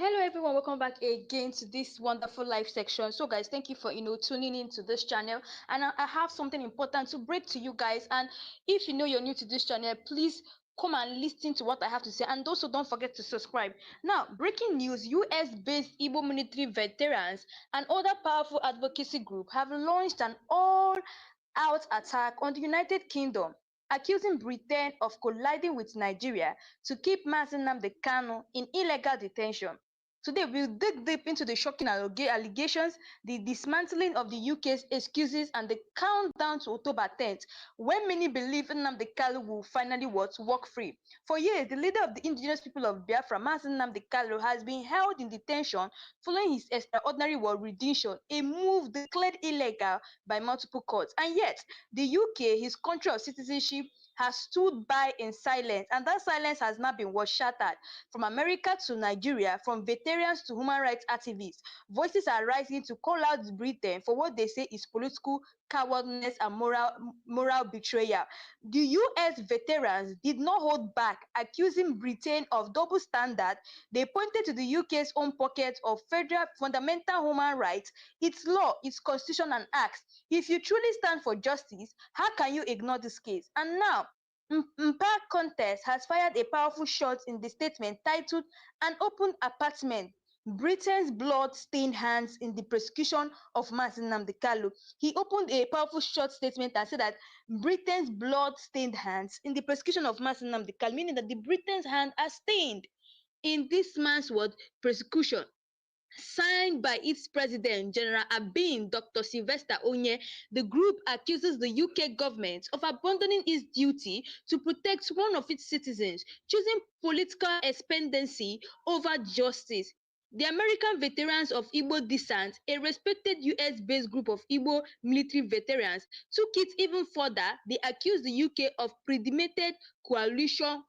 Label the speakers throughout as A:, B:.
A: Hello everyone, welcome back again to this wonderful live section. So guys, thank you for tuning into this channel, and I have something important to break to you guys. And if you're new to this channel, please come and listen to what I have to say, and also don't forget to subscribe. Now, breaking news: US based Igbo military veterans and other powerful advocacy group have launched an all out attack on the United Kingdom, accusing Britain of colliding with Nigeria to keep Nnamdi Kanu in illegal detention. Today, we'll dig deep into the shocking allegations, the dismantling of the UK's excuses, and the countdown to October 10th, when many believe Nnamdi Kanu will finally walk free. For years, the leader of the indigenous people of Biafra, Nnamdi Kanu, has been held in detention following his extraordinary war rendition, a move declared illegal by multiple courts. And yet, the UK, his country of citizenship, has stood by in silence, and that silence has now been shattered. From America to Nigeria, from veterans to human rights activists, voices are rising to call out Britain for what they say is political cowardness and moral betrayal. The US veterans did not hold back, accusing Britain of double standard. They pointed to the UK's own pocket of federal fundamental human rights, its law, its constitution, and asked, if you truly stand for justice, how can you ignore this case? And now, Mpa Contest has fired a powerful shot in the statement titled An Open Apartment: Britain's Blood-Stained Hands in the Prosecution of Nnamdi Kanu. He opened a powerful short statement and said that Britain's blood-stained hands in the prosecution of Nnamdi Kanu, meaning that the Britain's hands are stained in this man's prosecution. Signed by its president, General Abin Dr. Sylvester Onye, the group accuses the UK government of abandoning its duty to protect one of its citizens, choosing political expediency over justice. The American Veterans of Igbo Descent, a respected US-based group of Igbo military veterans, took it even further. They accused the UK of premeditated coalition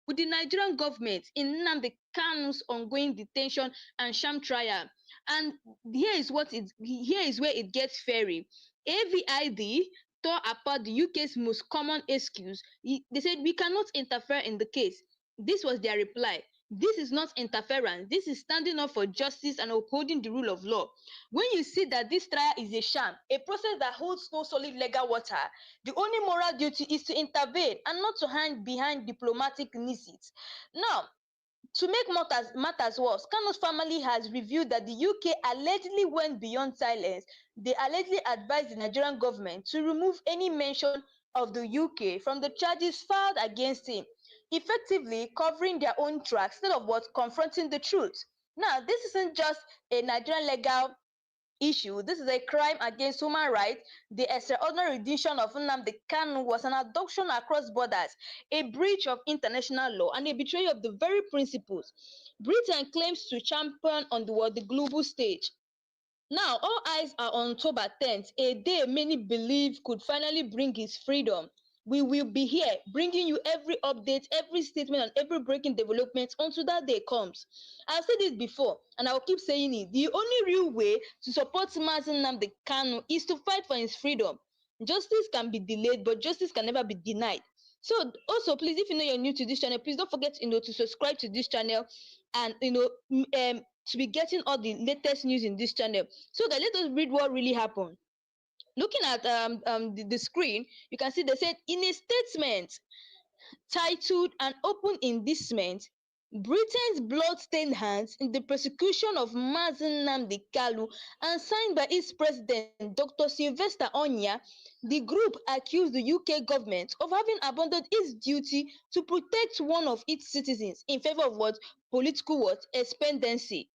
A: with the Nigerian government in Nnamdi Kanu's ongoing detention and sham trial. And here is where it gets fairy. AVID tore apart the UK's most common excuse. They said, we cannot interfere in the case. This was their reply. This is not interference. This is standing up for justice and upholding the rule of law. When you see that this trial is a sham, a process that holds no solid legal water, the only moral duty is to intervene and not to hide behind diplomatic niceties. Now, to make matters worse, Kanu's family has revealed that the UK allegedly went beyond silence. They allegedly advised the Nigerian government to remove any mention of the UK from the charges filed against him, effectively covering their own tracks instead of confronting the truth. Now, this isn't just a Nigerian legal issue. This is a crime against human rights. The extraordinary rendition of Nnamdi Kanu was an abduction across borders, a breach of international law, and a betrayal of the very principles Britain claims to champion on the global stage. Now, all eyes are on October 10th, a day many believe could finally bring his freedom. We will be here bringing you every update, every statement, and every breaking development until that day comes. I've said it before, and I'll keep saying it. The only real way to support Nnamdi Kanu is to fight for his freedom. Justice can be delayed, but justice can never be denied. So, also, please, if you're new to this channel, please don't forget, to subscribe to this channel, and to be getting all the latest news in this channel. So, guys, let us read what really happened. Looking at the screen, you can see they said in a statement titled An Open Indictment: Britain's Blood-Stained Hands in the Prosecution of Nnamdi Kanu, and signed by its president, Dr. Sylvester Onya, the group accused the UK government of having abandoned its duty to protect one of its citizens in favor of political expediency.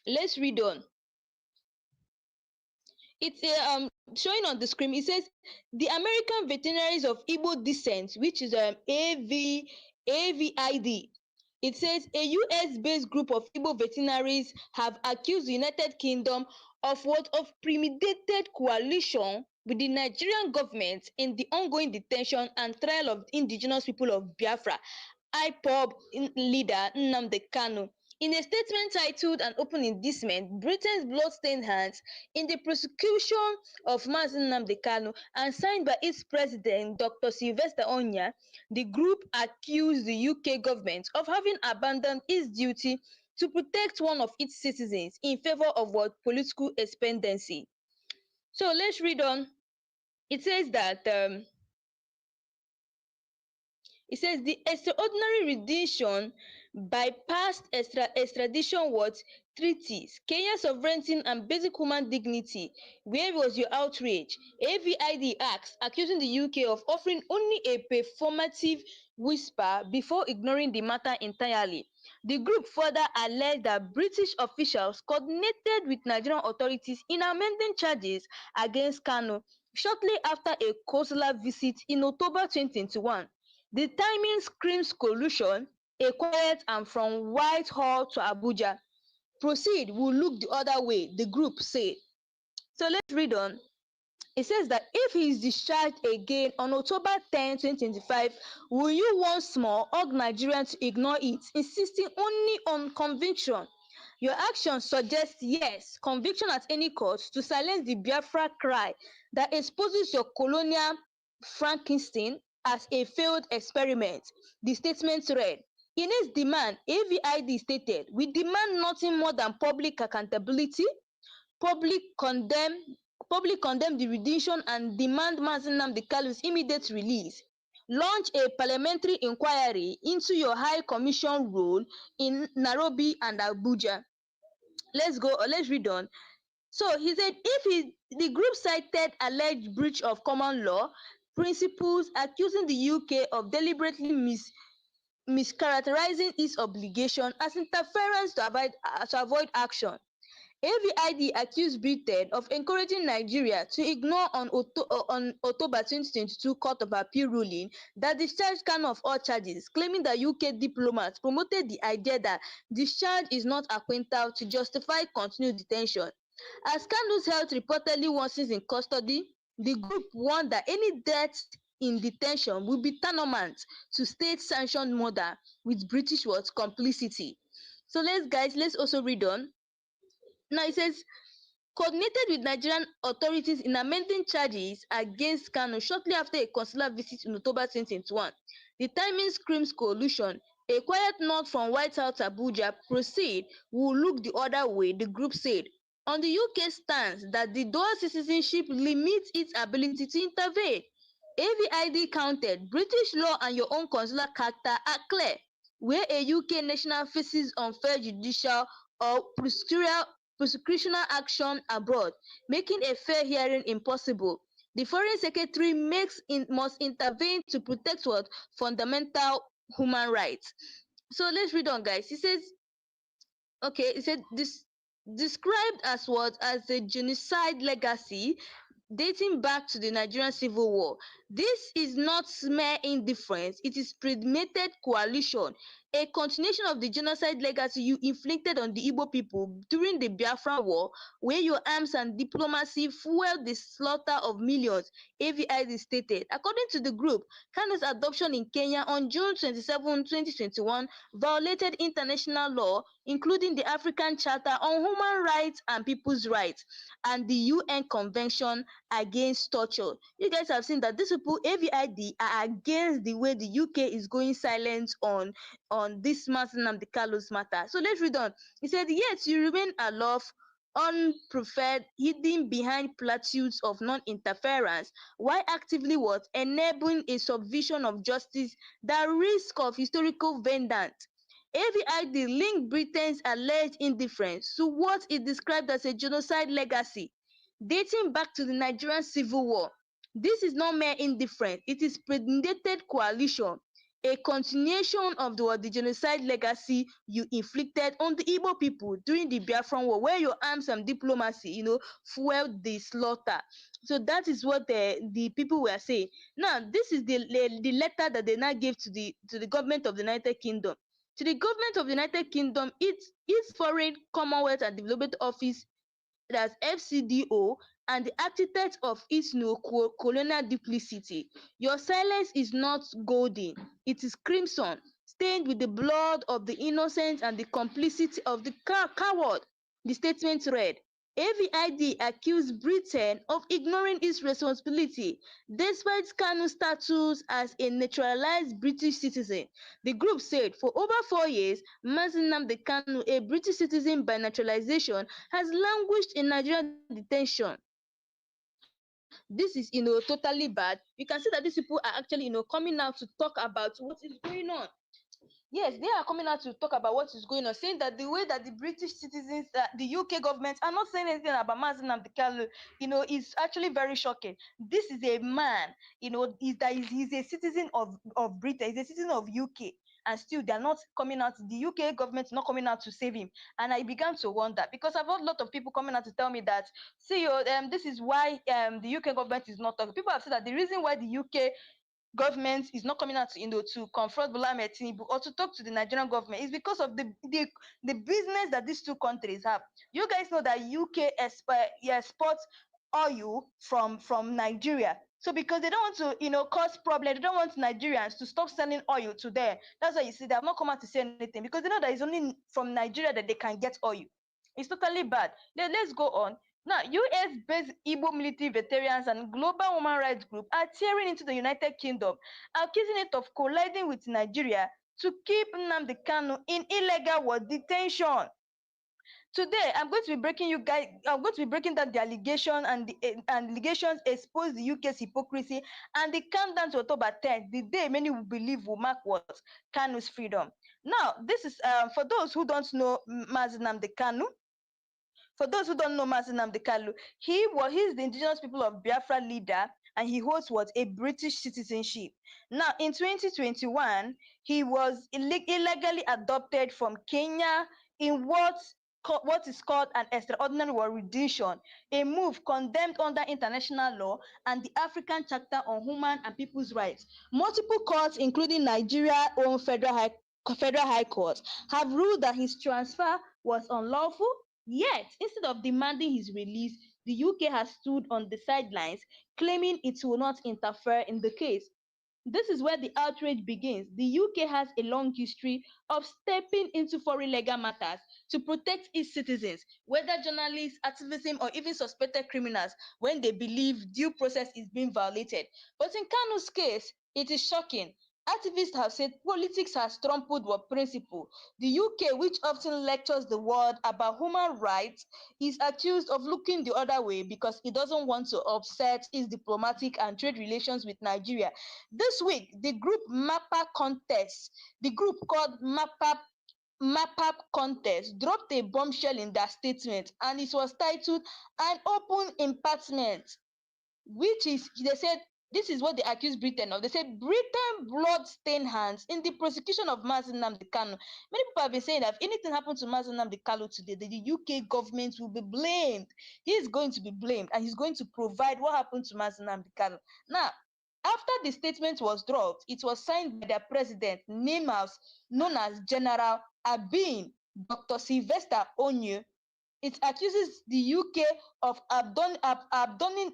A: Let's read on. It's showing on the screen. It says the American Veterinaries of Igbo Descent, which is AVID. It says a US-based group of Igbo veterinaries have accused the United Kingdom of premeditated coalition with the Nigerian government in the ongoing detention and trial of indigenous people of Biafra, IPOB leader Nnamdi Kanu. In a statement titled An Open Indictment: Britain's Blood-Stained Hands in the Prosecution of Nnamdi Kanu, and signed by its president, Dr. Sylvester Onya, the group accused the UK government of having abandoned its duty to protect one of its citizens in favor of what political expediency. So let's read on. It says that it says the extraordinary rendition bypassed extradition what treaties, Kenya's sovereignty and basic human dignity. Where was your outrage? AVID asks, accusing the UK of offering only a performative whisper before ignoring the matter entirely. The group further alleged that British officials coordinated with Nigerian authorities in amending charges against Kanu shortly after a consular visit in October 2021. The timing screams collusion, a quiet and from Whitehall to Abuja. Proceed will look the other way, the group said. So let's read on. It says that if he is discharged again on October 10, 2025, will you once more urge Nigerians to ignore it, insisting only on conviction? Your actions suggest, yes, conviction at any cost to silence the Biafra cry that exposes your colonial Frankenstein as a failed experiment. The statement read, in its demand, AVID stated, we demand nothing more than public accountability, public condemn public condemn the rendition and demand Nnamdi Kanu's immediate release. Launch a parliamentary inquiry into your High Commission role in Nairobi and Abuja. Let's read on. So he said the group cited alleged breach of common law principles, accusing the UK of deliberately mischaracterizing its obligation as interference to avoid action. AVID accused Britain of encouraging Nigeria to ignore on October 2022 Court of Appeal ruling that discharged Kanu of all charges, claiming that UK diplomats promoted the idea that discharge is not acquittal to justify continued detention. As Kanu's health reportedly worsens in custody, the group warned that any death in detention will be tantamount to state-sanctioned murder with British complicity. So let's also read on. Now it says, coordinated with Nigerian authorities in amending charges against Kanu shortly after a consular visit in October 2021. The timing screams collusion. A quiet note from White House Abuja, proceed will look the other way, the group said. On the UK stance that the dual citizenship limits its ability to intervene. AVID counted, British law and your own consular character are clear. Where a UK national faces unfair judicial or prosecutorial action abroad, making a fair hearing impossible. The Foreign Secretary must intervene to protect fundamental human rights. So let's read on, guys. He says, okay, he said this described as a genocide legacy dating back to the Nigerian Civil War. This is not mere indifference, it is premeditated coalition, a continuation of the genocide legacy you inflicted on the Igbo people during the Biafra War, where your arms and diplomacy fueled the slaughter of millions, AVID stated. According to the group, Kanu's adoption in Kenya on June 27, 2021 violated international law, including the African Charter on Human Rights and People's Rights and the UN Convention against torture. You guys have seen that these people, AVID, are against the way the UK is going silent on this Nnamdi Kanu's matter. So let's read on. He said, yet you remain aloof, unpreferred, hidden behind platitudes of non-interference, while actively enabling a subversion of justice that risk of historical vengeance. AVID linked Britain's alleged indifference to what it described as a genocide legacy dating back to the Nigerian Civil War. This is not mere indifference, it is premeditated coalition, a continuation of the genocide legacy you inflicted on the Igbo people during the Biafran War, where your arms and diplomacy, fueled the slaughter. So that is what the people were saying. Now, this is the letter that they now gave to the government of the United Kingdom. To the government of the United Kingdom, its Foreign, Commonwealth and Development Office, that's FCDO, and the architect of its colonial duplicity. Your silence is not golden, it is crimson, stained with the blood of the innocent and the complicity of the coward. The statement read, AVID accused Britain of ignoring its responsibility despite Kanu's status as a naturalized British citizen. The group said for over 4 years, Nnamdi Kanu, a British citizen by naturalization, has languished in Nigerian detention. This is, totally bad. You can see that these people are actually, coming out to talk about what is going on. Yes, they are coming out to talk about what is going on, saying that the way that the British citizens, the UK government are not saying anything about Nnamdi Kanu, is actually very shocking. This is a man, he's a citizen of Britain, he's a citizen of UK, and still they are not coming out. The UK government is not coming out to save him, and I began to wonder because I've heard a lot of people coming out to tell me that, see, this is why the UK government is not talking. People have said that the reason why the UK government is not coming out to, to confront Bola Ahmed Tinubu or to talk to the Nigerian government is because of the business that these two countries have. You guys know that UK exports oil from Nigeria. So because they don't want to, cause problem, they don't want Nigerians to stop selling oil to them. That's why you see they have not come out to say anything because they know that it's only from Nigeria that they can get oil. It's totally bad. Let's go on. Now, US-based Igbo military veterans and global human rights group are tearing into the United Kingdom, accusing it of colliding with Nigeria to keep Nnamdi Kanu in illegal war detention. Today, I'm going to be breaking down the allegation and the allegations expose the UK's hypocrisy and the countdown to October 10th, the day many will believe will mark what Kanu's freedom. Now, this is for those who don't know Nnamdi Kanu. For those who don't know Mazi Nnamdi Kanu, he's the indigenous people of Biafra leader, and he holds a British citizenship. Now, in 2021, he was illegally adopted from Kenya in what is called an extraordinary war rendition, a move condemned under international law and the African Charter on Human and People's Rights. Multiple courts, including Nigeria's own Federal High Court, have ruled that his transfer was unlawful. Yet, instead of demanding his release, the UK has stood on the sidelines, claiming it will not interfere in the case. This is where the outrage begins. The UK has a long history of stepping into foreign legal matters to protect its citizens, whether journalists, activism, or even suspected criminals, when they believe due process is being violated. But in Kanu's case, it is shocking. Activists have said politics has trampled what principle. The UK, which often lectures the world about human rights, is accused of looking the other way because it doesn't want to upset its diplomatic and trade relations with Nigeria. This week, the group the group called MAPAP Contest, dropped a bombshell in their statement, and it was titled "An Open Impeachment," which is, they said, this is what they accused Britain of. They said Britain blood-stained hands in the prosecution of Mazi Nnamdi Kanu. Many people have been saying that if anything happened to Mazi Nnamdi Kanu today, the UK government will be blamed. He is going to be blamed, and he's going to provide what happened to Mazi Nnamdi Kanu. Now, after the statement was dropped, it was signed by their president, known as General Abin, Dr. Sylvester Onye. It accuses the UK of abandoning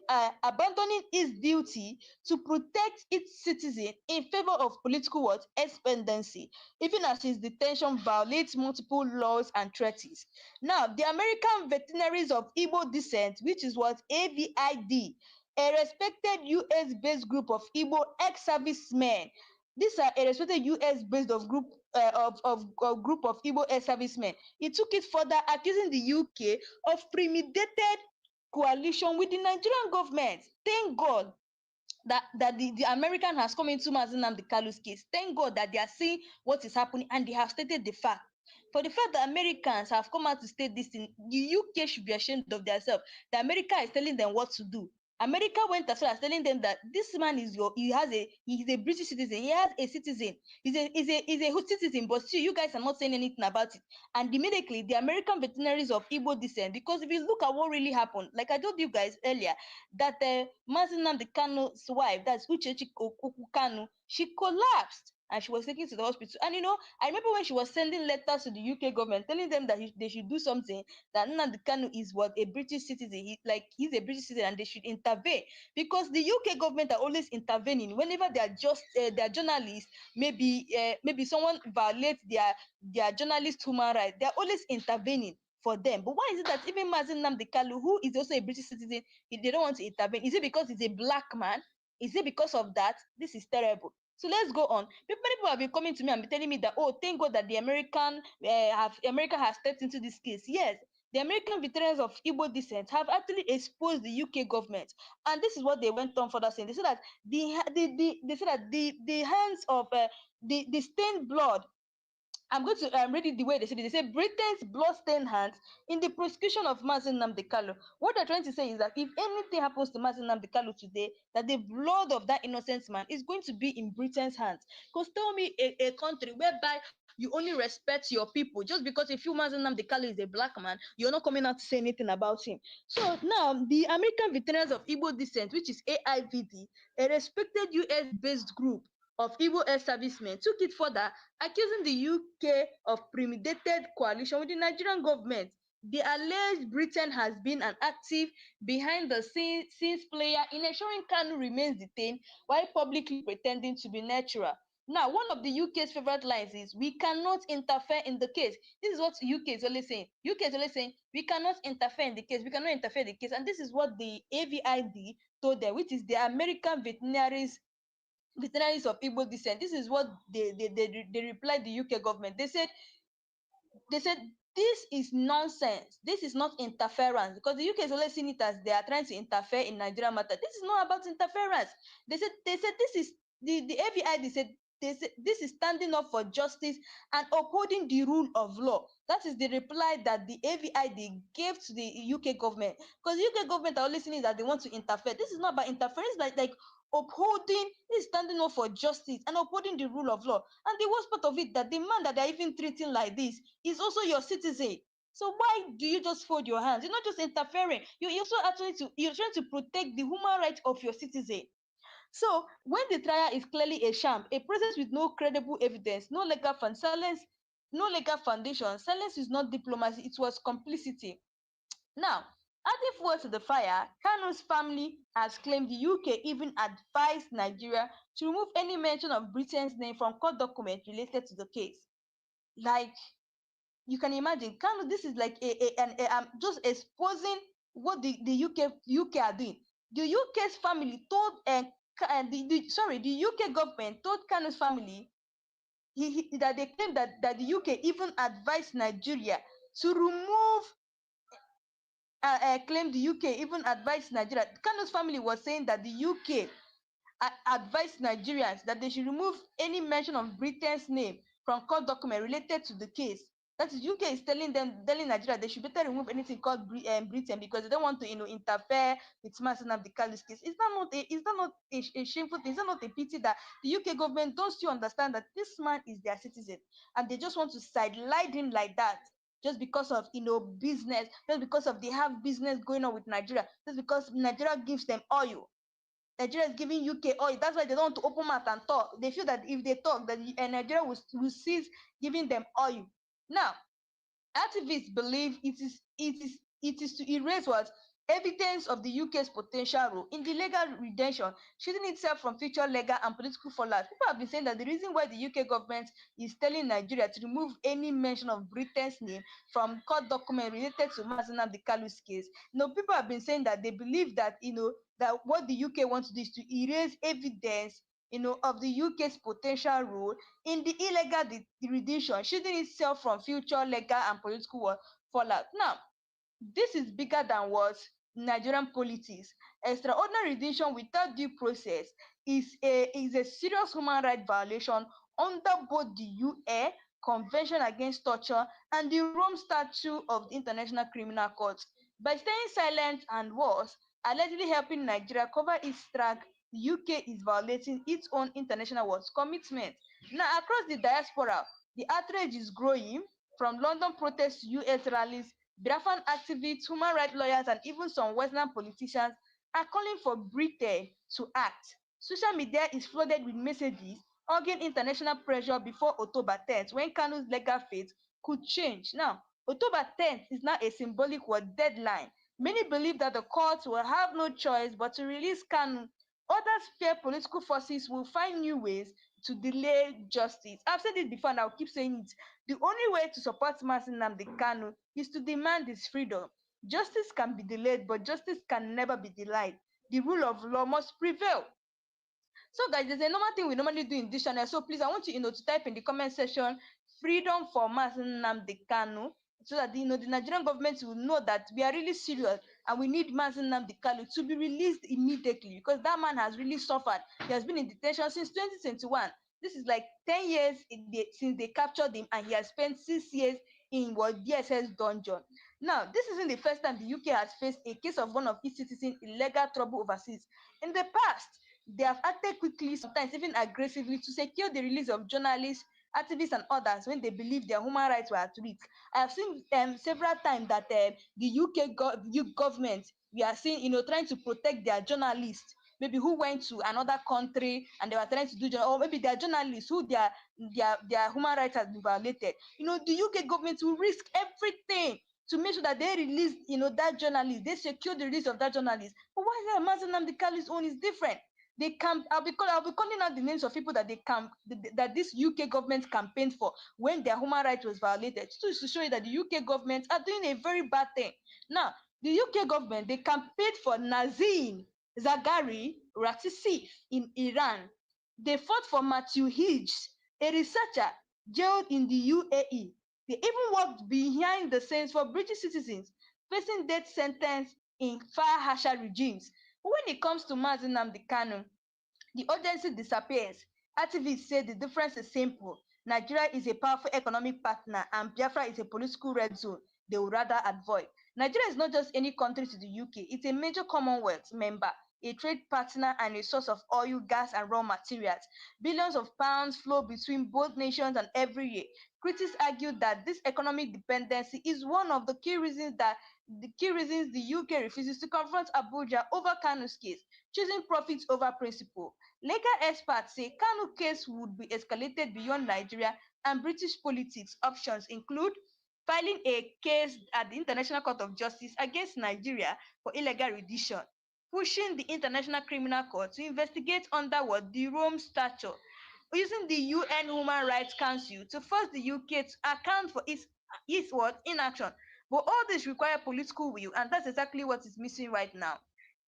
A: its duty to protect its citizens in favor of political expediency, even as its detention violates multiple laws and treaties. Now, the American Veterinaries of Igbo Descent, which is what AVID, a respected US-based group of Igbo ex-servicemen. These are a respected US-based group of Igbo ex-servicemen. It took it further, accusing the UK of premeditated coalition with the Nigerian government. Thank God that the American has come into Mazi Nnamdi Kanu's case. Thank God that they are seeing what is happening and they have stated the fact. For the fact that Americans have come out to state this thing, the UK should be ashamed of themselves. The America is telling them what to do. America went as far as telling them that this man is he's a British citizen. He has a citizen. He's a citizen, but still you guys are not saying anything about it. And immediately the American Veterinaries of Igbo Descent, because if you look at what really happened, like I told you guys earlier, that Mazi Nnamdi Kanu's wife, that's Uchechi Kanu, she collapsed and she was taken to the hospital. And I remember when she was sending letters to the UK government telling them that they should do something, that Nnamdi Kanu is a British citizen. He's a British citizen and they should intervene, because the UK government are always intervening whenever they are just their journalists, maybe someone violates their journalist human rights. They're always intervening.
B: for them. But why is it that even Mazen Nnamdi Kanu, who is also a British citizen, they don't want to intervene? Is it because he's a black man? Is it because of that? This is terrible. So let's go on. People have been coming to me and be telling me that, oh, thank God that the America has stepped into this case. Yes, the American veterans of Igbo descent have actually exposed the UK government, and this is what they went on further saying. They said that they said that the hands of the stained blood. I'm going to read it the way they said it. They say Britain's blood-stained hands in the prosecution of Mazen Nnamdi Kanu. What they're trying to say is that if anything happens to Mazen Nnamdi Kanu today, that the blood of that innocent man is going to be in Britain's hands. Because tell me a country whereby you only respect your people just because if you Mazen Nnamdi Kanu is a black man, you're not coming out to say anything about him. So now the American Veterans of Igbo Descent, which is AIVD, a respected US-based group of Igbo air servicemen, took it further, accusing the UK of premeditated coalition with the Nigerian government. The alleged Britain has been an active behind the scenes player in ensuring Kanu remains detained while publicly pretending to be natural. Now, one of the UK's favorite lines is, we cannot interfere in the case. This is what UK is always saying. UK is always saying, we cannot interfere in the case. We cannot interfere in the case. And this is what the AVID told them, which is the American Veterinaries of Igbo descent. This is what they replied the UK government. They said this is nonsense. This is not interference, because the UK is always seeing it as they are trying to interfere in Nigeria matter. This is not about interference. They said this is the AVID said this is standing up for justice and upholding the rule of law. That is the reply that the AVID gave to the UK government. Because the UK government are always saying that they want to interfere. This is not about interference, like upholding, is standing up for justice and upholding the rule of law. And the worst part of it, that the man that they're even treating like this is also your citizen. So why do you just fold your hands? You're not just interfering. You're also you're trying to protect the human rights of your citizen. So when the trial is clearly a sham, a process with no credible evidence, no legal foundation, silence is not diplomacy, it was complicity. Now, adding fuel to the fire, Kanu's family has claimed the UK even advised Nigeria to remove any mention of Britain's name from court documents related to the case. Like, you can imagine, Kanu, this is like just exposing what the UK are doing. The UK's family told the UK government told Kanu's family that they claim that the UK even advised Nigeria to remove claimed the UK even advised Nigeria. Kanu's family was saying that the UK advised Nigerians that they should remove any mention of Britain's name from court document related to the case. That is, UK is telling Nigeria they should better remove anything called Britain, because they don't want to interfere with Mazen Nnamdi Kanu's case. Is that not a shameful thing? Is that not a pity that the UK government don't still understand that this man is their citizen and they just want to sideline him like that? Just because of business, just because of they have business going on with Nigeria, just because Nigeria gives them oil. Nigeria is giving UK oil. That's why they don't want to open mouth and talk. They feel that if they talk, that Nigeria will cease giving them oil. Now, activists believe it is to erase what evidence of the UK's potential role in the legal redemption, shielding itself from future legal and political fallout. People have been saying that the reason why the UK government is telling Nigeria to remove any mention of Britain's name from court document related to Mazen Nnamdi Kanu's case, people have been saying that they believe that that what the UK wants to do is to erase evidence of the UK's potential role in the illegal redemption, shielding itself from future legal and political fallout. Now, this is bigger than what Nigerian politics. Extraordinary redemption without due process is a serious human rights violation under both the UN Convention Against Torture and the Rome Statute of the International Criminal Court. By staying silent and worse, allegedly helping Nigeria cover its track, the UK is violating its own international commitment. Now, across the diaspora, the outrage is growing. From London protests to US rallies, Biafran activists, human rights lawyers, and even some Western politicians are calling for Britain to act. Social media is flooded with messages urging international pressure before October 10th, when Kanu's legal fate could change. Now, October 10th is now a symbolic deadline. Many believe that the courts will have no choice but to release Kanu Others fear political forces will find new ways to delay justice. I've said it before and I'll keep saying it. The only way to support Mazi Nnamdi Kanu is to demand his freedom. Justice can be delayed, but justice can never be denied. The rule of law must prevail. So guys, there's a normal thing we normally do in this channel. So please, I want you, to type in the comment section freedom for Mazi Nnamdi Kanu, so that the Nigerian government will know that we are really serious and we need Mazi Nnamdi Kanu to be released immediately, because that man has really suffered. He has been in detention since 2021. This is like 10 years since they captured him, and he has spent 6 years in what DSS dungeon. Now, this isn't the first time the UK has faced a case of one of its citizens in legal trouble overseas. In the past, they have acted quickly, sometimes even aggressively, to secure the release of journalists, activists, and others when they believe their human rights were at risk. I have seen several times that the government, we are seeing, trying to protect their journalists, maybe who went to another country and they were trying to do, or maybe their journalists who their human rights has been violated. The UK government will risk everything to make sure that they release, that journalist, they secure the release of that journalist. But why is that Mazi Nnamdi Kanu's own is different? They can I'll be calling out the names of people that that this UK government campaigned for when their human rights was violated, to show you that the UK government are doing a very bad thing. Now, the UK government, they campaigned for Nazim Zaghari Ratisif in Iran. They fought for Matthew Higgs, a researcher jailed in the UAE. They even worked behind the scenes for British citizens facing death sentence in far harsher regimes. But when it comes to Mazi Nnamdi Kanu, the urgency disappears. Activists say the difference is simple. Nigeria is a powerful economic partner and Biafra is a political red zone they would rather avoid. Nigeria is not just any country to the UK, it's a major Commonwealth member, a trade partner, and a source of oil, gas, and raw materials. Billions of pounds flow between both nations and every year. Critics argue that this economic dependency is one of the the UK refuses to confront Abuja over Kanu's case, choosing profits over principle. Legal experts say Kanu case would be escalated beyond Nigeria, and British politics. Options include filing a case at the International Court of Justice against Nigeria for illegal rendition, pushing the International Criminal Court to investigate under the Rome Statute, using the UN Human Rights Council to force the UK to account for its inaction. But all this requires political will, and that's exactly what is missing right now.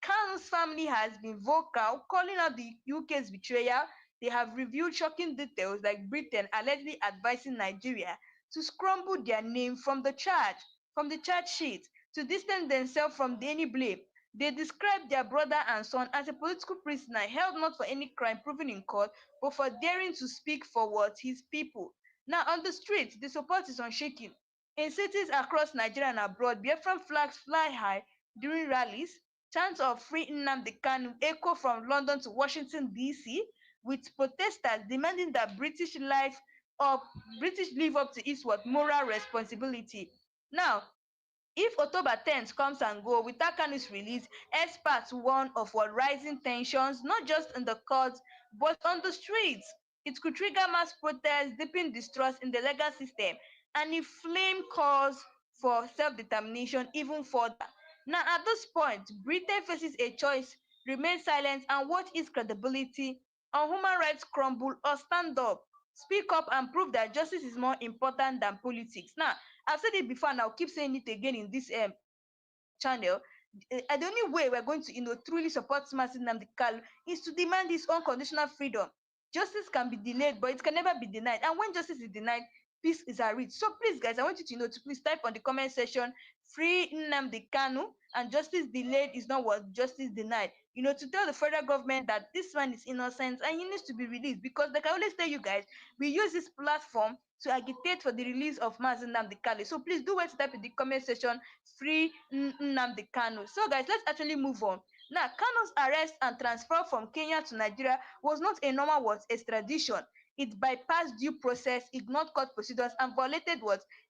B: Kanu's family has been vocal, calling out the UK's betrayal. They have revealed shocking details, like Britain allegedly advising Nigeria to scramble their name from the charge sheet, to distance themselves from any blame. They described their brother and son as a political prisoner held not for any crime proven in court, but for daring to speak for his people. Now, on the streets, the support is unshaken. In cities across Nigeria and abroad, Biafran flags fly high during rallies. Chants of "Free Nnamdi Kanu" echo from London to Washington, D.C., with protesters demanding that British live up to its moral responsibility. Now, if October 10th comes and goes without Kanu's release, experts warn of rising tensions, not just in the courts, but on the streets. It could trigger mass protests, deepen distrust in the legal system, and inflame calls for self-determination even further. Now, at this point, Britain faces a choice: remain silent and watch its credibility on human rights crumble, or stand up, speak up, and prove that justice is more important than politics. Now, I've said it before and I'll keep saying it again in this channel. The only way we're going to truly support Mazi Nnamdi Kanu is to demand his unconditional freedom. Justice can be delayed, but it can never be denied. And when justice is denied, peace is at risk. So please, guys, I want you to please type on the comment section "Free Nnamdi Kanu" and "Justice delayed is not what justice denied." To tell the federal government that this man is innocent and he needs to be released, because like I always tell you guys, we use this platform to agitate for the release of Mazi Nnamdi Kanu. So please do wait to type in the comment section "Free Nnamdi Kanu." So guys, let's actually move on. Now, Kanu's arrest and transfer from Kenya to Nigeria was not a normal extradition. It bypassed due process, ignored court procedures, and violated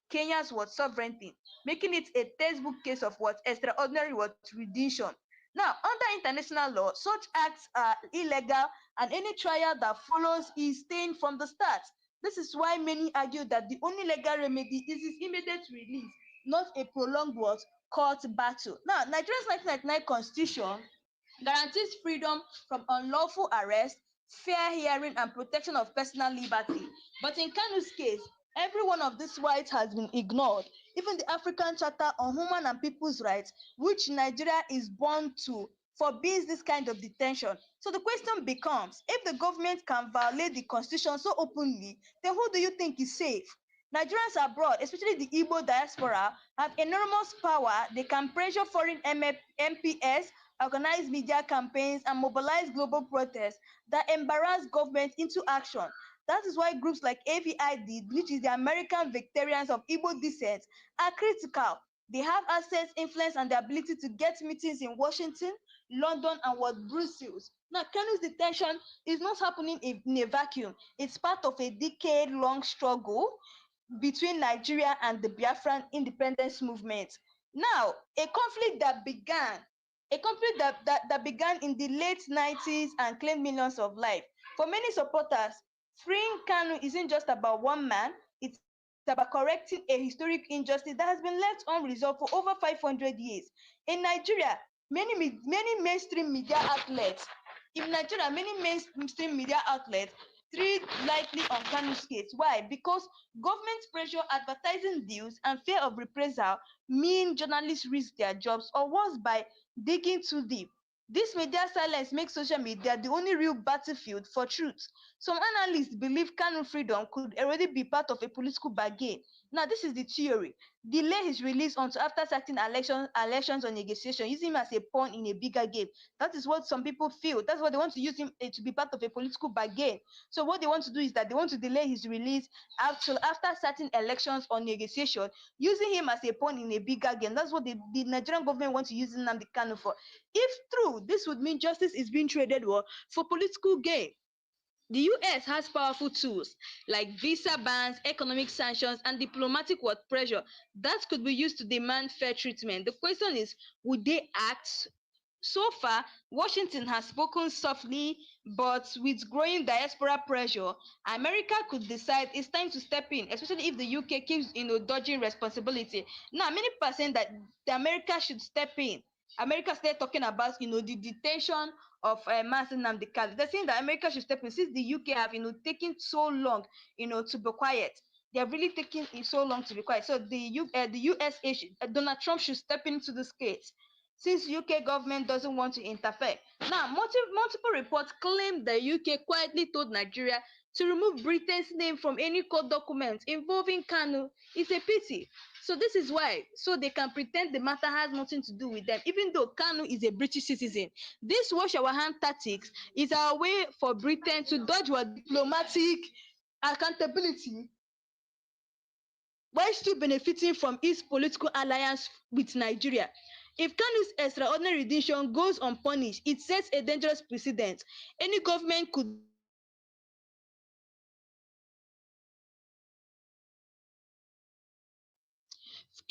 B: Kenya's sovereignty, making it a textbook case of extraordinary rendition. Now, under international law, such acts are illegal, and any trial that follows is staying from the start. This is why many argue that the only legal remedy is his immediate release, not a prolonged court battle. Now, Nigeria's 1999 constitution guarantees freedom from unlawful arrest, fair hearing, and protection of personal liberty. But in Kanu's case, every one of these rights has been ignored. Even the African Charter on Human and People's Rights, which Nigeria is born to, forbids this kind of detention. So the question becomes, if the government can violate the constitution so openly, then who do you think is safe? Nigerians abroad, especially the Igbo diaspora, have enormous power. They can pressure foreign MPs, organize media campaigns, and mobilize global protests that embarrass government into action. That is why groups like AVID, which is the American Vegetarians of Igbo descent, are critical. They have access, influence, and the ability to get meetings in Washington, London, and what Brussels. Now, Kanu's detention is not happening in a vacuum. It's part of a decade-long struggle between Nigeria and the Biafran independence movement. Now, a conflict that began in the late 90s and claimed millions of lives. For many supporters, freeing Kanu isn't just about one man, it's about correcting a historic injustice that has been left unresolved for over 500 years. In Nigeria, many mainstream media outlets treat lightly on Kanu's case. Why? Because government pressure, advertising deals, and fear of reprisal mean journalists risk their jobs, or worse, by digging too deep. This media silence makes social media the only real battlefield for truth. Some analysts believe Kanu freedom could already be part of a political bargain. Now, this is the theory. Delay his release until after certain elections or negotiation, using him as a pawn in a bigger game. That is what some people feel. That's what they want to use him to be part of a political bargain. So what they want to do is that they want to delay his release after certain elections or negotiation, using him as a pawn in a bigger game. That's what the Nigerian government wants to use Nnamdi Kanu for. If true, this would mean justice is being traded for political gain. The US has powerful tools like visa bans, economic sanctions, and diplomatic word pressure that could be used to demand fair treatment. The question is, would they act? So far, Washington has spoken softly, but with growing diaspora pressure, America could decide it's time to step in, especially if the UK keeps, dodging responsibility. Now, many people are saying that the America should step in. America started talking about, the detention of Mazen Nnamdi Kanu. They're saying that America should step in since the UK have, taken so long, to be quiet. They have really taken so long to be quiet. So the USA, Donald Trump should step into this case since UK government doesn't want to interfere. Now, multiple reports claim the UK quietly told Nigeria to remove Britain's name from any court documents involving Kanu. It's a pity. So this is why, so they can pretend the matter has nothing to do with them, even though Kanu is a British citizen. This wash our hand tactics is our way for Britain to dodge our diplomatic accountability while still benefiting from its political alliance with Nigeria. If Kanu's extraordinary rendition goes unpunished, it sets a dangerous precedent. Any government could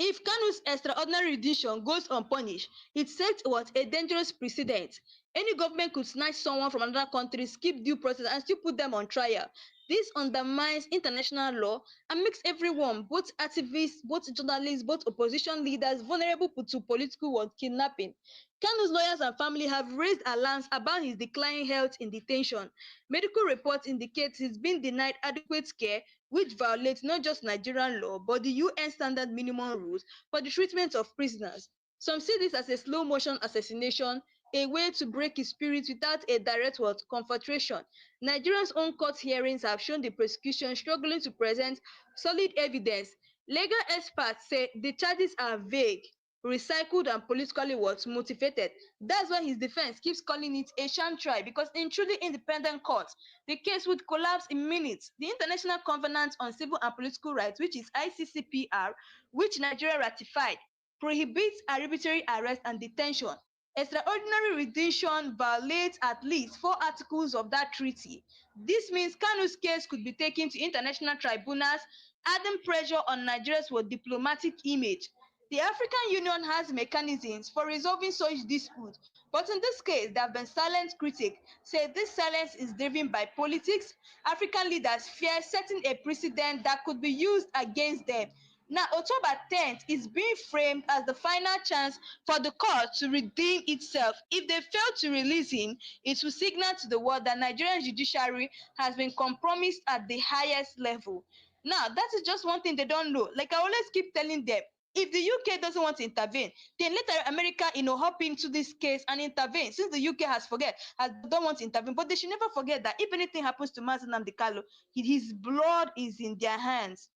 B: If Kanu's extraordinary rendition goes unpunished, it sets what a dangerous precedent. Any government could snatch someone from another country, skip due process, and still put them on trial. This undermines international law and makes everyone, both activists, both journalists, both opposition leaders, vulnerable to political kidnapping. Kanu's lawyers and family have raised alarms about his declining health in detention. Medical reports indicate he's been denied adequate care, which violates not just Nigerian law but the UN standard minimum rules for the treatment of prisoners. Some see this as a slow motion assassination, a way to break his spirit without a direct confrontation. Nigeria's own court hearings have shown the prosecution struggling to present solid evidence. Legal experts say the charges are vague, recycled, and politically motivated. That's why his defense keeps calling it a sham trial, because in truly independent court, the case would collapse in minutes. The International Covenant on Civil and Political Rights, which is ICCPR, which Nigeria ratified, prohibits arbitrary arrest and detention. Extraordinary rendition violates at least 4 articles of that treaty. This means Kanu's case could be taken to international tribunals, adding pressure on Nigeria's diplomatic image. The African Union has mechanisms for resolving such disputes, but in this case, there have been silent critics say this silence is driven by politics. African leaders fear setting a precedent that could be used against them. Now, October 10th is being framed as the final chance for the court to redeem itself. If they fail to release him, it will signal to the world that Nigerian judiciary has been compromised at the highest level. Now, that is just one thing they don't know. Like I always keep telling them, if the UK doesn't want to intervene, then let America, hop into this case and intervene. Since the UK has don't want to intervene, but they should never forget that if anything happens to Nnamdi Kanu, his blood is in their hands.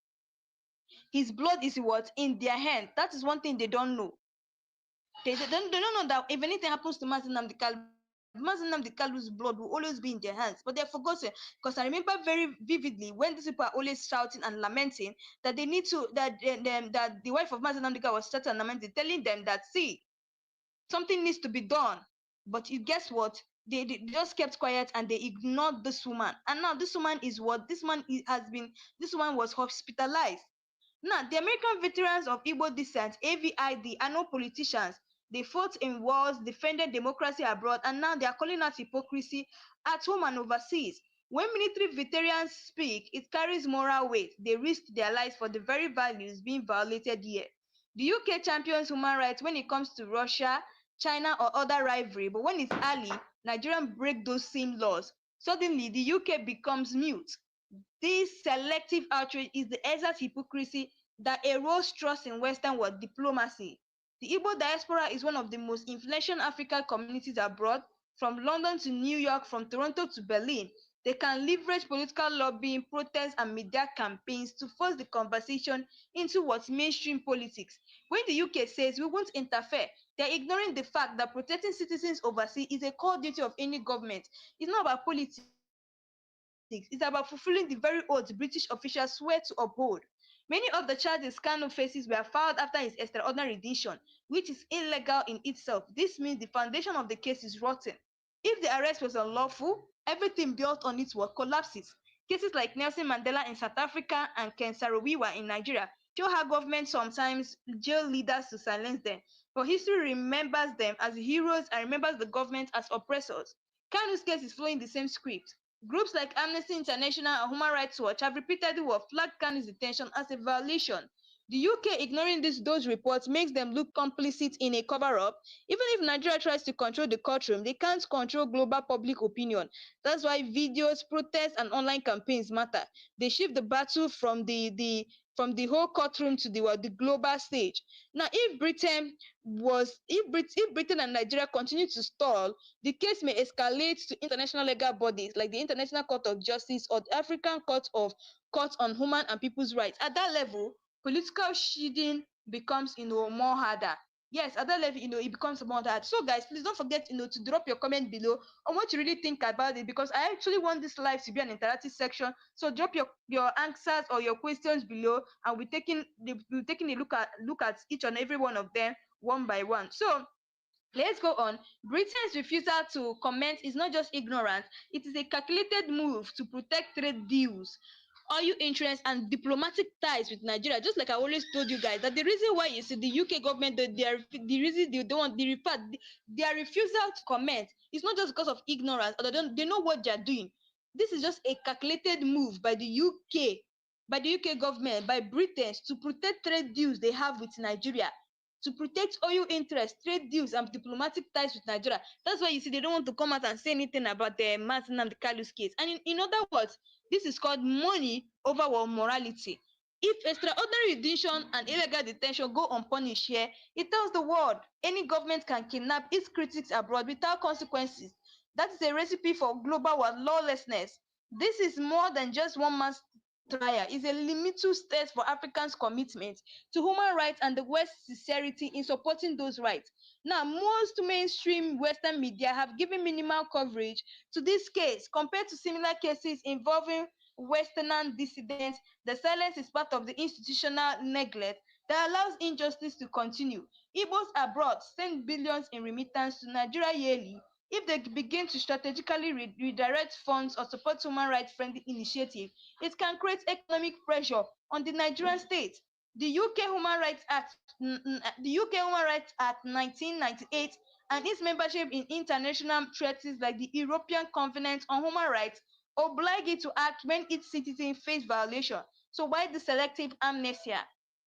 B: His blood is what? In their hand. That is one thing they don't know. They don't know that if anything happens to Nnamdi Kanu's blood will always be in their hands. But they've forgotten. Because I remember very vividly when these people are always shouting and lamenting that they need to, that the wife of Nnamdi Kanu was shouting and lamenting, telling them that, see, something needs to be done. But guess what? They just kept quiet and they ignored this woman. And now this woman is what? This woman was hospitalized. Now, the American veterans of Igbo descent, AVID, are no politicians. They fought in wars, defended democracy abroad, and now they are calling out hypocrisy at home and overseas. When military veterans speak, it carries moral weight. They risk their lives for the very values being violated here. The UK champions human rights when it comes to Russia, China, or other rivalry, but when it's Ali, Nigerians break those same laws. Suddenly, the UK becomes mute. This selective outrage is the exact hypocrisy that erodes trust in Western world diplomacy. The Igbo diaspora is one of the most influential African communities abroad, from London to New York, from Toronto to Berlin. They can leverage political lobbying, protests, and media campaigns to force the conversation into what's mainstream politics. When the UK says we won't interfere, they're ignoring the fact that protecting citizens overseas is a core duty of any government. It's not about politics, it's about fulfilling the very oath British officials swear to uphold. Many of the charges Kanu faces were filed after his extraordinary rendition, which is illegal in itself. This means the foundation of the case is rotten. If the arrest was unlawful, everything built on it will collapses. Cases like Nelson Mandela in South Africa and Ken Saro-Wiwa in Nigeria show how governments sometimes jail leaders to silence them. But history remembers them as heroes and remembers the government as oppressors. Kanu's case is following the same script. Groups like Amnesty International and Human Rights Watch have repeatedly flagged Kanu's detention as a violation. The UK ignoring those reports makes them look complicit in a cover-up. Even if Nigeria tries to control the courtroom, they can't control global public opinion. That's why videos, protests, and online campaigns matter. They shift the battle from the whole courtroom to the global stage. Now, if Britain and Nigeria continue to stall, the case may escalate to international legal bodies like the International Court of Justice or the African Court on Human and People's Rights. At that level, political shielding becomes more harder. Yes, at that level, it becomes more hard. So guys, please don't forget, to drop your comment below on what you really think about it, because I actually want this live to be an interactive section. So drop your answers or your questions below, and we're taking a look at each and every one of them one by one. So let's go on. Britain's refusal to comment is not just ignorance, it is a calculated move to protect trade deals, oil interests, and diplomatic ties with Nigeria. Just like I always told you guys, that the reason why you see the UK government, the reason they don't want their refusal to comment is not just because of ignorance, or they know what they're doing. This is just a calculated move by the UK government, by Britain, to protect trade deals they have with Nigeria, to protect oil interests, trade deals, and diplomatic ties with Nigeria. That's why you see they don't want to come out and say anything about the Nnamdi Kanu's case. And in other words, this is called money over morality. If extraordinary detention and illegal detention go unpunished here, it tells the world any government can kidnap its critics abroad without consequences. That is a recipe for global lawlessness. This is more than just one man's trial. It's a limited test for Africans' commitment to human rights and the West's sincerity in supporting those rights. Now, most mainstream Western media have given minimal coverage to this case compared to similar cases involving Western dissidents. The silence is part of the institutional neglect that allows injustice to continue. Igbos abroad send billions in remittance to Nigeria yearly. If they begin to strategically redirect funds or support human rights friendly initiatives, it can create economic pressure on the Nigerian state. The UK Human Rights Act, the UK Human Rights Act 1998, and its membership in international treaties like the European Covenant on Human Rights oblige it to act when its citizens face violation. So why the selective amnesia?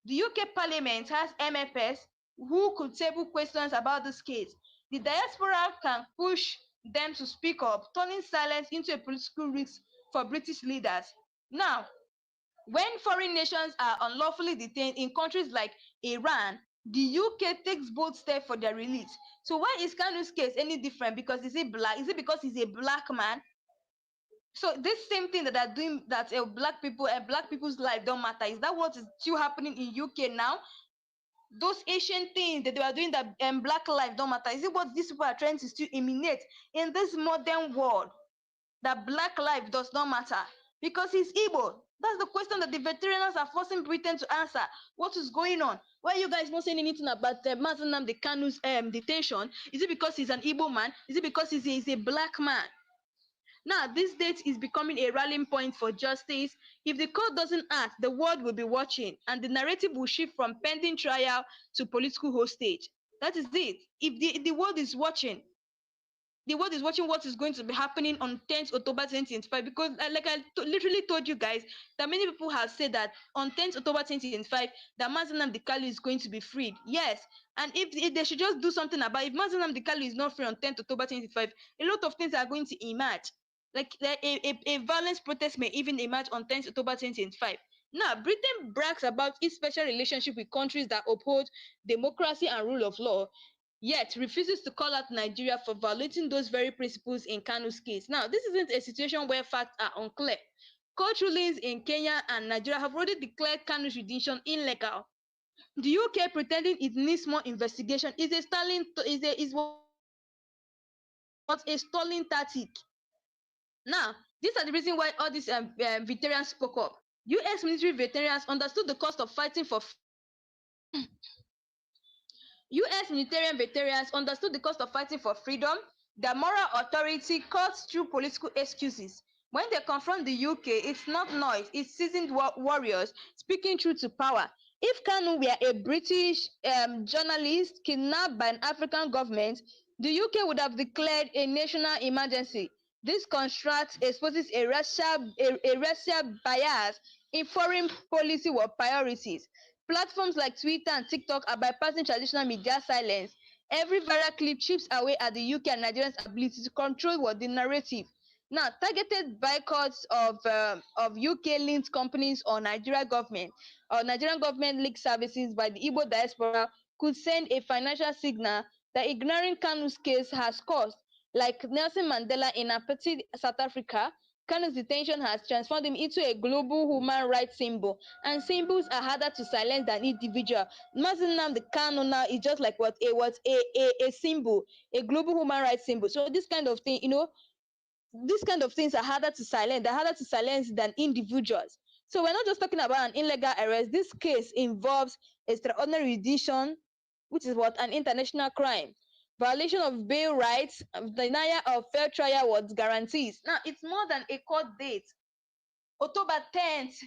B: The UK Parliament has MFS who could table questions about this case. The diaspora can push them to speak up, turning silence into a political risk for British leaders. Now, when foreign nations are unlawfully detained in countries like Iran, the UK takes bold steps for their release. So why is Kanu's case any different? Because is he black? Is it because he's a black man? So this same thing that are doing that black people and black people's life don't matter. Is that what is still happening in UK now? Those ancient things that they were doing that black life don't matter. Is it what these people are trying to still emanate in this modern world? That black life does not matter because he's Igbo. That's the question that the veterans are forcing Britain to answer. What is going on? Why are you guys not saying anything about Nnamdi Kanu's detention? Is it because he's an Igbo man? Is it because he's a black man? Now, this date is becoming a rallying point for justice. If the court doesn't act, the world will be watching, and the narrative will shift from pending trial to political hostage. That is it. If the world is watching, the world is watching what is going to be happening on 10th October 2025, because like I literally told you guys that many people have said that on 10th October 2025 that Nnamdi Kanu is going to be freed. Yes, and if they should just do something about it. If Nnamdi Kanu is not free on 10th October 2025, a lot of things are going to emerge. Like a violence protest may even emerge on 10th October 2025. Now, Britain brags about its special relationship with countries that uphold democracy and rule of law, yet refuses to call out Nigeria for violating those very principles in Kanu's case. Now, this isn't a situation where facts are unclear. Court rulings in Kenya and Nigeria have already declared Kanu's rendition illegal. The UK pretending it needs more investigation is a stalling is what a stalling tactic. Now, these are the reason why all these veterans spoke up. US military veterans understood the cost of fighting for US military veterans understood the cost of fighting for freedom. The moral authority cuts through political excuses. When they confront the UK, it's not noise, it's seasoned warriors speaking truth to power. If Kanu were a British journalist kidnapped by an African government, the UK would have declared a national emergency. This construct exposes a racial bias in foreign policy or priorities. Platforms like Twitter and TikTok are bypassing traditional media silence. Every viral clip chips away at the UK and Nigerians' ability to control what the narrative. Now, targeted boycotts of UK-linked companies or Nigerian government leaked services by the Igbo diaspora could send a financial signal that ignoring Kanu's case has cost. Like Nelson Mandela in apartheid South Africa, Kanu's detention has transformed him into a global human rights symbol, and symbols are harder to silence than individual. Nnamdi Kanu now is just like a symbol, a global human rights symbol. So this kind of thing, these kind of things are harder to silence. They're harder to silence than individuals. So we're not just talking about an illegal arrest. This case involves extraordinary rendition, which is what an international crime, violation of bail rights, denial of fair trial was guarantees. Now, it's more than a court date. October 10th,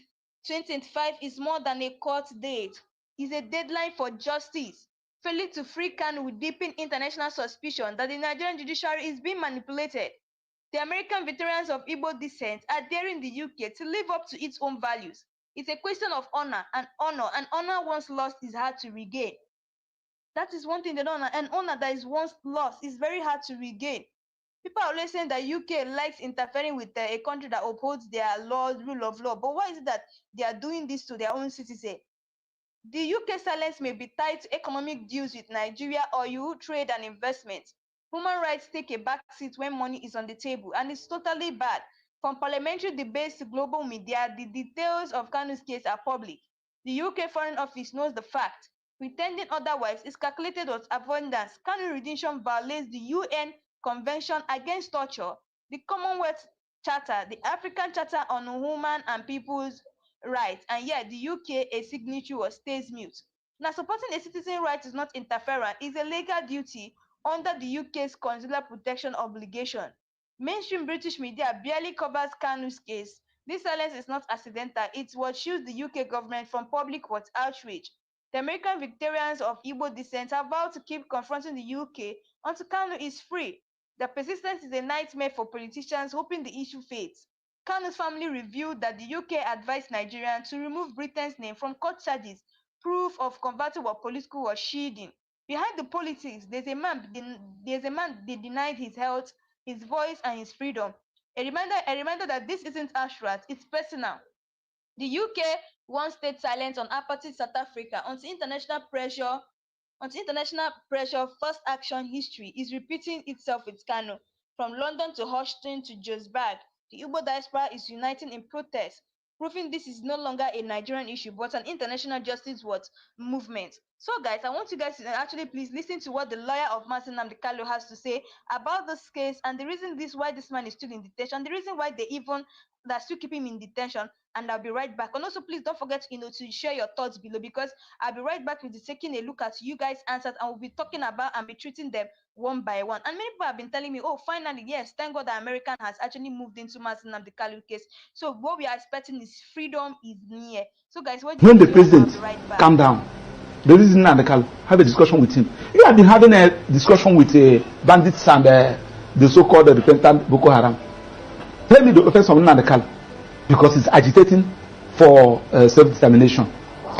B: 2025 is more than a court date. It's a deadline for justice. Failing to free Kanu will deepen international suspicion that the Nigerian judiciary is being manipulated. The American veterans of Igbo descent are daring the UK to live up to its own values. It's a question of honor, and honor once lost is hard to regain. That is one thing they don't know. An honor that is once lost is very hard to regain. People are always saying that UK likes interfering with a country that upholds their laws, rule of law. But why is it that they are doing this to their own citizens? The UK silence may be tied to economic deals with Nigeria, oil, trade, and investment. Human rights take a backseat when money is on the table, and it's totally bad. From parliamentary debates to global media, the details of Kanu's case are public. The UK Foreign Office knows the fact. Pretending otherwise is calculated as avoidance. Kanu rendition violates the UN Convention Against Torture, the Commonwealth Charter, the African Charter on Human and People's Rights, and yet the UK, a signatory, stays mute. Now, supporting a citizen right is not interference, it's a legal duty under the UK's consular protection obligation. Mainstream British media barely covers Kanu's case. This silence is not accidental, it's what shields the UK government from public outrage. The American veterans of Igbo descent are vowed to keep confronting the UK until Kanu is free. The persistence is a nightmare for politicians hoping the issue fades. Kanu's family revealed that the UK advised Nigerians to remove Britain's name from court charges, proof of converting what police school was shielding. Behind the politics, there's a man they denied his health, his voice, and his freedom. A reminder that this isn't Ashrat, it's personal. The UK once stayed silent on apartheid South Africa until international pressure, first action history is repeating itself with Kanu. From London to Houston to Johannesburg, the Igbo diaspora is uniting in protest, proving this is no longer a Nigerian issue but an international justice movement. So guys, I want you guys to actually please listen to what the lawyer of Nnamdi Kanu has to say about this case and the reason why this man is still in detention, the reason why they're still keeping him in detention. And I'll be right back. And also, please don't forget, to share your thoughts below, because I'll be right back with taking a look at you guys' answers, and we'll be talking about and be treating them one by one. And many people have been telling me, oh, finally, yes, thank God the American has actually moved into Nnamdi Kanu case. So what we are expecting is freedom is near. So guys, when
C: the president calm down, the reason Nnamdi Kanu have a discussion with him. You have been having a discussion with bandits and the so-called repentant Boko Haram. Tell me the offense of Nnamdi Kanu. Because he's agitating for self-determination,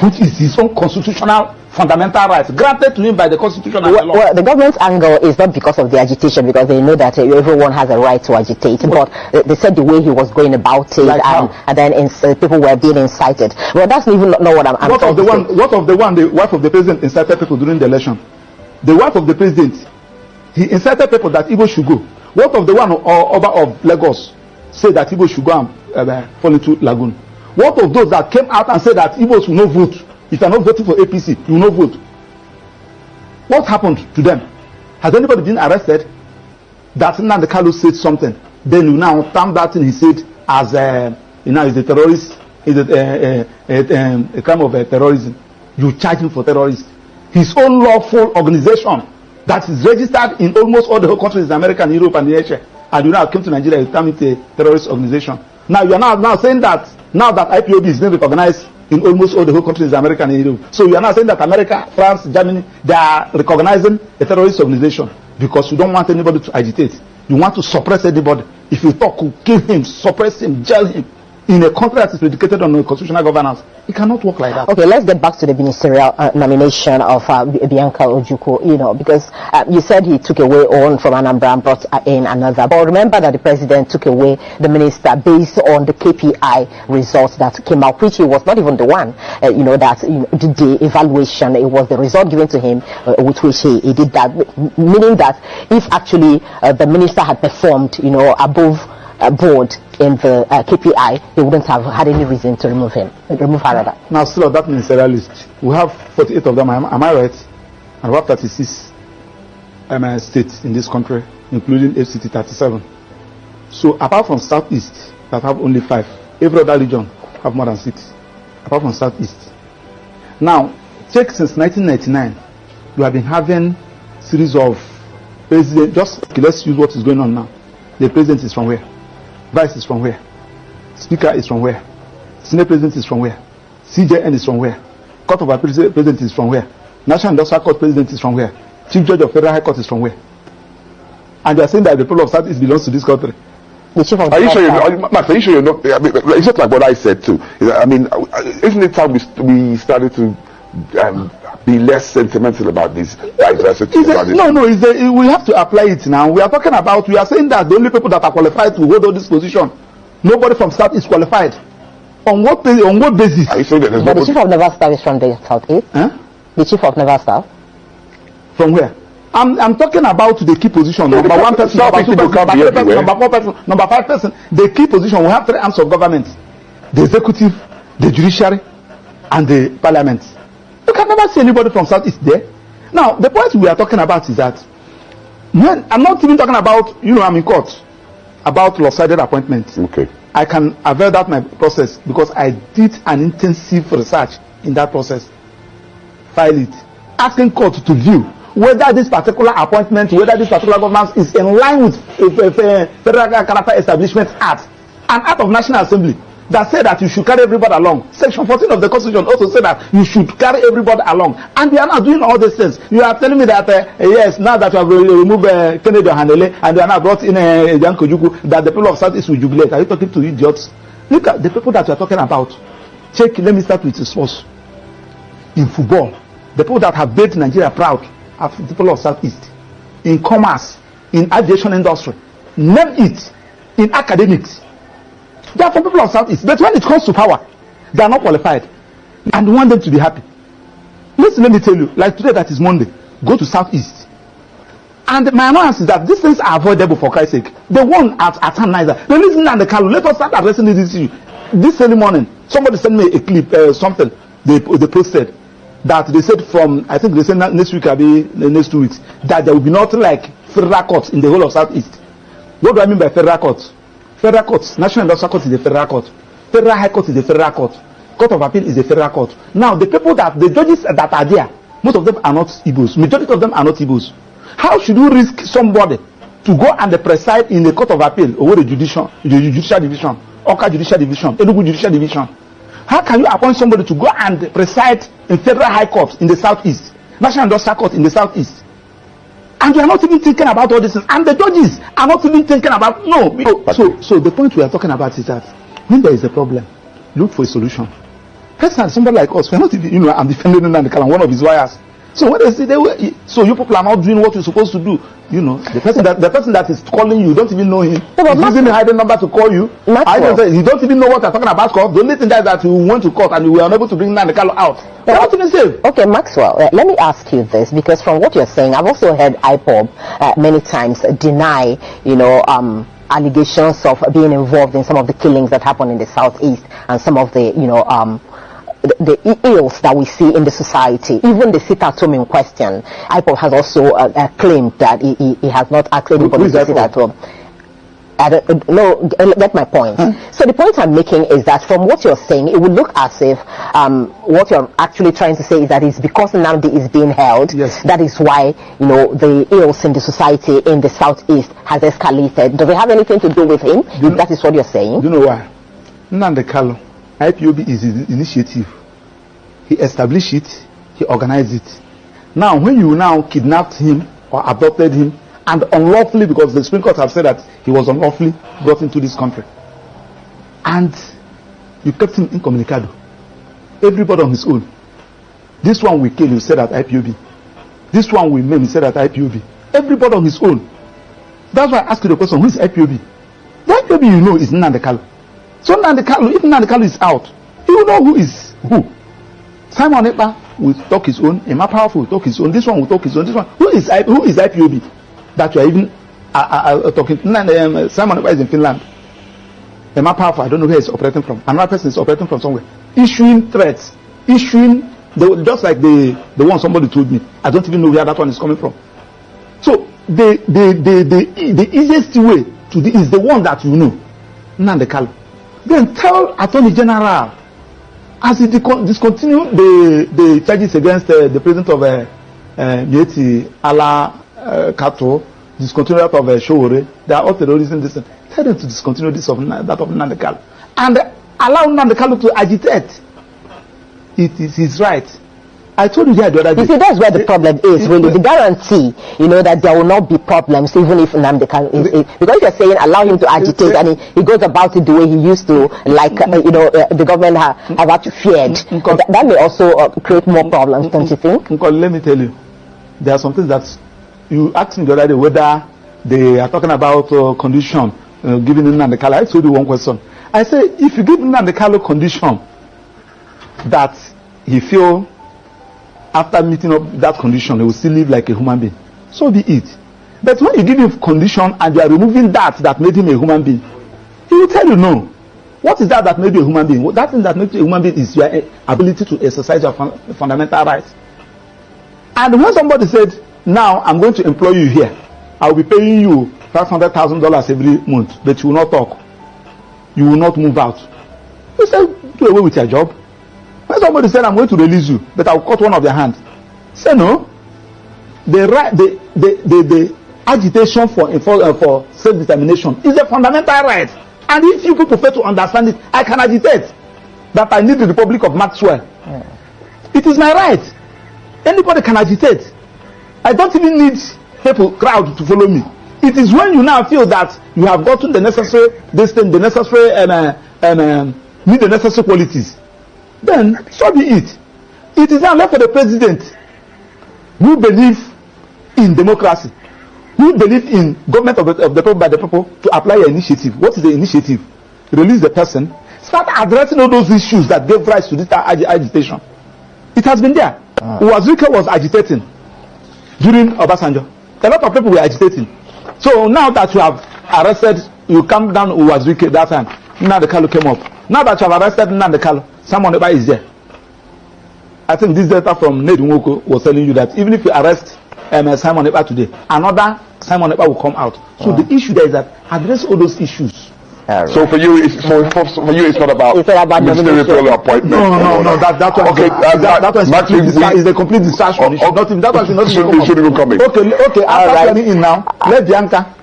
C: which is his own constitutional fundamental rights granted to him by the Constitution and the law.
D: Well, the government's angle is not because of the agitation, because they know that everyone has a right to agitate. But they said the way he was going about it, like and then people were being incited. Well, that's even not what I'm
C: what of the one the wife of the president incited people during the election? The wife of the president, he incited people that Igbo should go. What of the one Oba of Lagos said that Igbo should go and fall into lagoon? What of those that came out and said that Igbos will not vote? If you are not voting for APC, you will not vote. What happened to them? Has anybody been arrested? That Nnamdi Kanu said something, then you now term that thing he said as is a terrorist, is a crime of terrorism. You charge him for terrorism. His own lawful organization that is registered in almost all the whole countries in America and Europe and Asia, and you now came to Nigeria, you term it a terrorist organization. Now you are now saying that now that IPOB is being recognized in almost all the whole countries in America and Europe. So you are now saying that America, France, Germany, they are recognizing a terrorist organization because you don't want anybody to agitate. You want to suppress anybody. If you talk, kill him, suppress him, jail him. In a country that is predicated on constitutional governance, it cannot work like that.
D: Okay, let's get back to the ministerial nomination of Bianca Ojukwu, because you said he took away one from Anambra and brought in another. But remember that the president took away the minister based on the KPI results that came out, which he was not even the one, that did the evaluation. It was the result given to him, with which he did that, meaning that if actually the minister had performed, above board in the KPI, he wouldn't have had any reason to remove her rather.
C: Now, still on that ministerial list, we have 48 of them, am I right? And we have 36 states in this country, including FCT 37. So, apart from Southeast, that have only 5, every other region have more than 6, apart from Southeast. Now, check since 1999, we have been having series of presidents. Let's use what is going on now. The president is from where? Vice is from where? Speaker is from where? Senate President is from where? CJN is from where? Court of Appeal President is from where? National Industrial Court President is from where? Chief Judge of Federal High Court is from where? And they are saying that the people of Southeast belongs to this country.
E: Are you sure Max, are you sure you're not? I mean, it's just like what I said too. I mean, isn't it time we started to be less sentimental about this diversity?
C: We have to apply it now. We are saying that the only people that are qualified to hold this position, nobody from South is qualified. On what basis?
E: Are you saying that
D: the chief of Naval Staff is from the Southeast? Huh? The chief of Naval Staff?
C: From where? I'm talking about the key position. Number 1 person, number 2 person, number 3 person, number 4 person, number 5 person. The key position, we have 3 arms of government: the executive, the judiciary, and the parliament. You can never see anybody from Southeast there. Now, the point we are talking about is that when I'm not even talking about, I'm in court about lopsided appointments.
E: Okay.
C: I can avail that my process because I did an intensive research in that process. File it, asking court to view whether this particular appointment, whether this particular governance is in line with Federal Character Establishment Act, an act of National Assembly that said that you should carry everybody along. Section 14 of the Constitution also said that you should carry everybody along. And they are not doing all these things. You are telling me that, yes, now that you have removed Kennedy Hanele and they are now brought in Bianca Ojukwu, that the people of Southeast will jubilate. Are you talking to idiots? Look at the people that you are talking about. Let me start with the source. in football, the people that have made Nigeria proud are the people of Southeast. In commerce, in aviation industry, name it, in academics. They are from people of Southeast. But when it comes to power, they are not qualified. And we want them to be happy. Listen, let me tell you, like today that is Monday, go to Southeast. And my annoyance is that these things are avoidable for Christ's sake. The one at Niger, the reason and the Kalu, let us start addressing this issue. This early morning, somebody sent me a clip, something they posted, that they said from, I think they said next week, maybe the next 2 weeks, that there will be nothing like federal courts in the whole of Southeast. What do I mean by federal courts? Federal courts, National Industrial Court is a federal court. Federal High Court is a federal court. Court of Appeal is a federal court. Now, the people the judges that are there, most of them are not Igbos. Majority of them are not Igbos. How should you risk somebody to go and preside in the Court of Appeal or the judicial division, Oka Judicial Division, Enugu Judicial Division? How can you appoint somebody to go and preside in Federal High Court in the Southeast, National Industrial Court in the Southeast? And you are not even thinking about all this, and the judges are not even thinking about So the point we are talking about is that when there is a problem, look for a solution. Personally, somebody like us, we are not even, I'm defending Nnamdi Kanu, one of his lawyers. So when they say so you people are not doing what you're supposed to do, the person that is calling you, don't even know him. He's using a hidden number to call you. You don't even know what they're talking about. The only thing that you went to court and you were unable to bring Nnamdi Kanu out. They're not even safe.
D: Okay, Maxwell, let me ask you this, because from what you're saying, I've also heard IPOB many times deny, allegations of being involved in some of the killings that happen in the Southeast and some of the, the ills that we see in the society. Even the sit-at-home in question, IPOB has also claimed that he has not asked anybody to sit at home. I don't know, get my point. So the point I'm making is that from what you're saying, it would look as if what you're actually trying to say is that it's because Nnamdi is being held,
C: yes,
D: that is why, the ills in the society in the Southeast has escalated. Does it have anything to do with him? That is what you're saying?
C: Do you know why? Nnamdi Kanu, IPOB is his initiative. He established it, he organized it. Now, when you now kidnapped him or adopted him, and unlawfully, because the Supreme Court have said that he was unlawfully brought into this country, and you kept him incommunicado, everybody on his own. This one we kill, you said at IPOB. This one we maim, you said at IPOB. Everybody on his own. That's why I asked you the question, who is IPOB? The IPOB is Nnamdi Kanu. So Nnamdi Kanu, if Nnamdi Kanu is out, he will know who is who. Simon Ekpa will talk his own, Emma Powerful will talk his own, this one will talk his own, this one. Who is IPOB? That you are even talking. Simon Ekpa is in Finland. Emma Powerful, I don't know where he's operating from. Another person is operating from somewhere. Issuing threats. Just like the one somebody told me. I don't even know where that one is coming from. So the easiest way to do is the one that you know. Nnamdi Kanu. Then tell Attorney General, as he discontinue the charges against the president of Mieti Ala Kato, discontinue that of Showore, they are all terrorism. Tell them to discontinue that of Nnamdi Kanu, and allow Nnamdi Kanu to agitate. It is his right. I told you here the other day.
D: You see, that's where the problem is, really. The guarantee, that there will not be problems, even if Nnamdi Kanu is, because you're saying allow him to agitate, and he goes about it the way he used to, like, the government have actually feared. That may also create more problems, don't you think?
C: Let me tell you, there are some things that you asked me the other day whether they are talking about condition given Nnamdi Kanu. I told you one question. I say, if you give Nnamdi Kanu condition that he feel after meeting up that condition, he will still live like a human being, so be it. But when you give him condition and you are removing that made him a human being, he will tell you no. What is that made you a human being? That thing that makes you a human being is your ability to exercise your fundamental rights. And when somebody said, now I'm going to employ you here, I will be paying you $500,000 every month, but you will not talk, you will not move out, you say, do away with your job. When somebody said, I'm going to release you, but I'll cut one of your hands, say no. The agitation for self-determination is a fundamental right. And if you people fail to understand it, I can agitate that I need the Republic of Maxwell. It is my right. Anybody can agitate. I don't even need crowd to follow me. It is when you now feel that you have gotten the necessary need the necessary qualities, then so be it. It is now left for the president who believes in democracy, who believes in government of the people by the people, to apply an initiative. What is the initiative? Release the person. Start addressing all those issues that gave rise to this agitation. It has been there. Uwazirike was agitating during Obasanjo. A lot of people were agitating. So now that you have arrested, you come down Uwazirike that time. Nnamdi Kanu came up. Now that you have arrested Nnamdi Kanu, someone is there. I think this data from Ned Nwoko was telling you that even if you arrest Simon Ekpa today, another Simon Ekpa will come out. So the issue there is that address all those issues.
E: Right. So for you, it's not about ministerial appointment.
C: No. That one. Okay, that one is a complete distraction. That one should not even come in. Okay. After turning in now, let Bianca.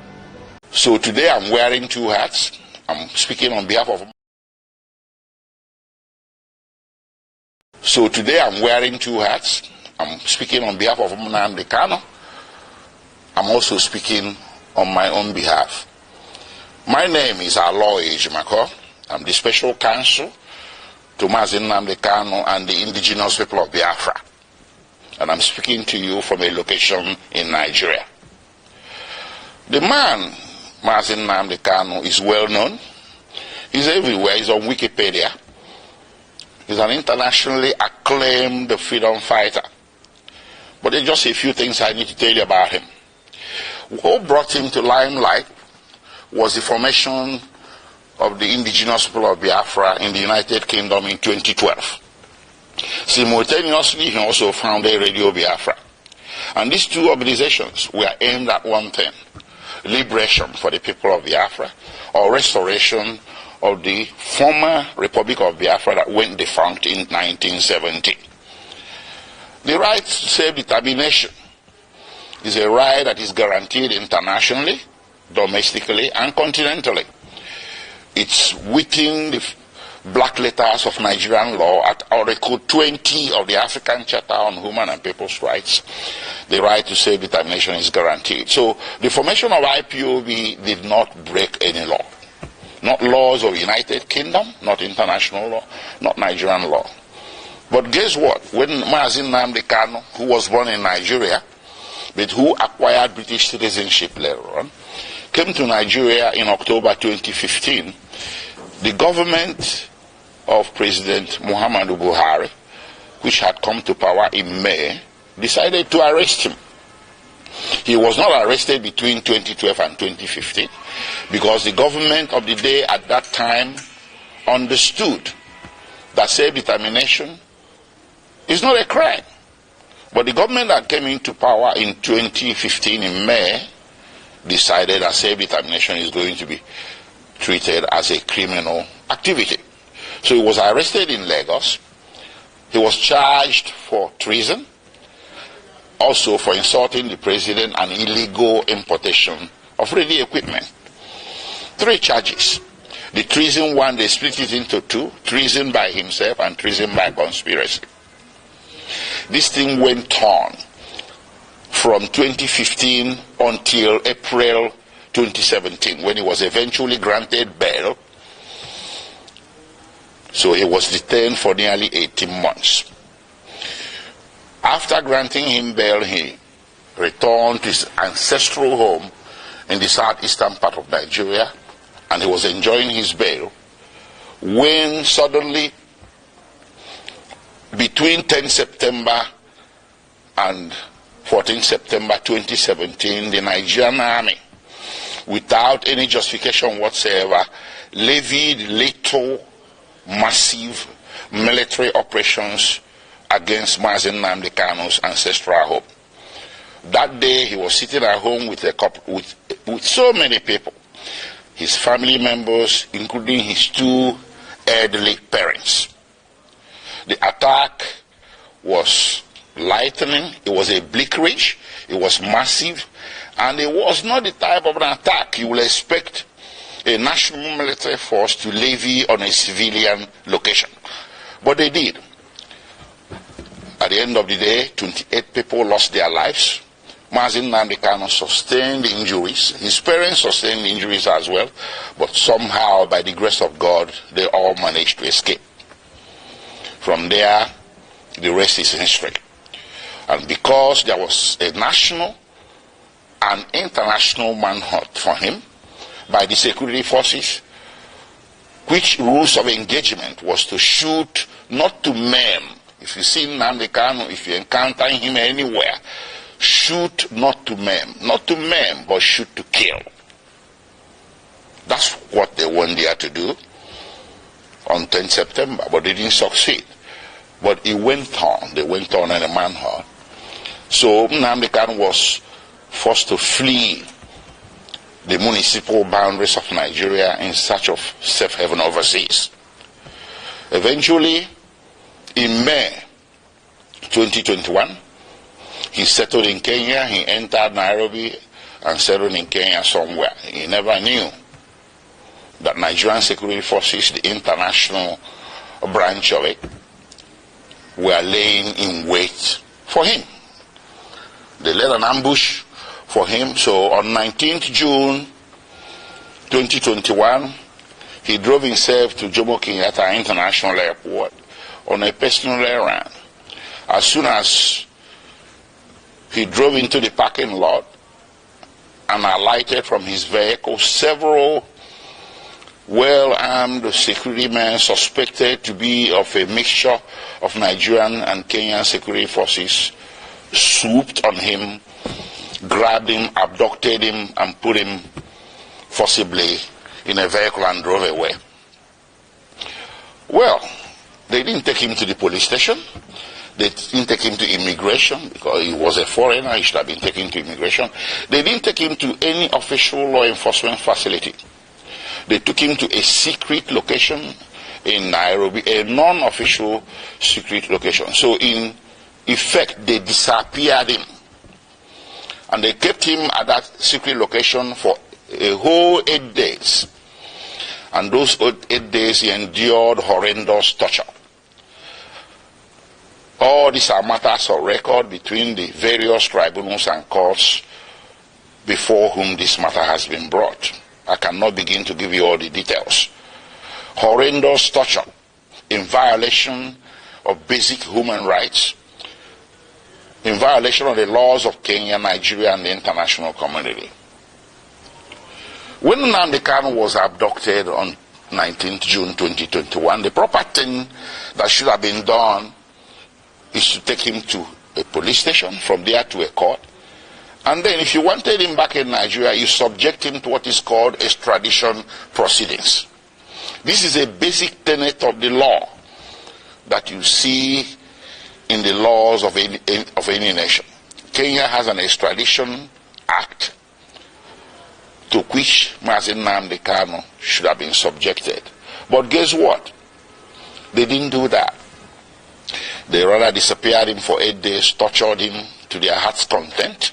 F: So today I'm wearing two hats. I'm speaking on behalf of. So today I'm wearing two hats. I'm speaking on behalf of Nnamdi Kanu. I'm also speaking on my own behalf. My name is Aloy Ejimako. I'm the special counsel to Nnamdi Kanu and the indigenous people of Biafra. And I'm speaking to you from a location in Nigeria. The man, Nnamdi Kanu, is well known. He's everywhere. He's on Wikipedia. He's an internationally acclaimed freedom fighter. But there's just a few things I need to tell you about him. What brought him to limelight was the formation of the indigenous people of Biafra in the United Kingdom in 2012. Simultaneously, he also founded Radio Biafra. And these two organizations were aimed at one thing: liberation for the people of Biafra, or restoration of the former Republic of Biafra that went defunct in 1970. The right to self-determination is a right that is guaranteed internationally, domestically, and continentally. It's within the black letters of Nigerian law at Article 20 of the African Charter on Human and People's Rights. The right to self-determination is guaranteed. So the formation of IPOB did not break any law. Not laws of United Kingdom, not international law, not Nigerian law. But guess what? When Nnamdi Kanu, who was born in Nigeria, but who acquired British citizenship later on, came to Nigeria in October 2015, the government of President Muhammadu Buhari, which had come to power in May, decided to arrest him. He was not arrested between 2012 and 2015 because the government of the day at that time understood that self-determination is not a crime. But the government that came into power in 2015 in May decided that self-determination is going to be treated as a criminal activity. So he was arrested in Lagos. He was charged for treason, also for insulting the president and illegal importation of ready equipment. 3 charges. The treason one, they split it into 2, treason by himself and treason by conspiracy. This thing went on from 2015 until April 2017, when he was eventually granted bail. So he was detained for nearly 18 months. After granting him bail, he returned to his ancestral home in the southeastern part of Nigeria, and he was enjoying his bail when suddenly, between 10 September and 14 September 2017, the Nigerian army, without any justification whatsoever, levied lethal, massive military operations against Nnamdi Kanu's ancestral home. That day, he was sitting at home with so many people, his family members, including his 2 elderly parents. The attack was lightning, it was a bleakridge, it was massive, and it was not the type of an attack you will expect a national military force to levy on a civilian location. But they did. At the end of the day, 28 people lost their lives. Nnamdi Kanu sustained injuries. His parents sustained injuries as well, but somehow, by the grace of God, they all managed to escape. From there, The rest is history. And because there was a national and international manhunt for him by the security forces, which rules of engagement was to shoot, not to maim. If you see Nnamdi Kanu, if you encounter him anywhere, shoot not to maim. Not to maim, but shoot to kill. That's what they went there to do on 10 September, but they didn't succeed. But it went on. They went on in a manhunt. So Nnamdi Kanu was forced to flee the municipal boundaries of Nigeria in search of safe haven overseas. Eventually, in May 2021, he settled in Kenya. He entered Nairobi and settled in Kenya somewhere. He never knew that Nigerian security forces, the international branch of it, were laying in wait for him. They led an ambush for him. So on 19th June 2021, he drove himself to Jomo Kenyatta International Airport on a personal errand. As soon as he drove into the parking lot and alighted from his vehicle, several well-armed security men suspected to be of a mixture of Nigerian and Kenyan security forces swooped on him, grabbed him, abducted him, and put him forcibly in a vehicle and drove away. Well, they didn't take him to the police station. They didn't take him to immigration because he was a foreigner. He should have been taken to immigration. They didn't take him to any official law enforcement facility. They took him to a secret location in Nairobi, a non-official secret location. So in effect, they disappeared him. And they kept him at that secret location for a whole 8 days. And those 8 days he endured horrendous torture. All these are matters of record between the various tribunals and courts before whom this matter has been brought. I cannot begin to give you all the details. Horrendous torture in violation of basic human rights, in violation of the laws of Kenya, Nigeria, and the international community. When Nnamdi Kanu was abducted on 19th June 2021, the proper thing that should have been done is to take him to a police station, from there to a court. And then if you wanted him back in Nigeria, you subject him to what is called extradition proceedings. This is a basic tenet of the law that you see in the laws of any nation. Kenya has an extradition act to which Nnamdi Kanu should have been subjected. But guess what? They didn't do that. They rather disappeared him for 8 days, tortured him to their heart's content.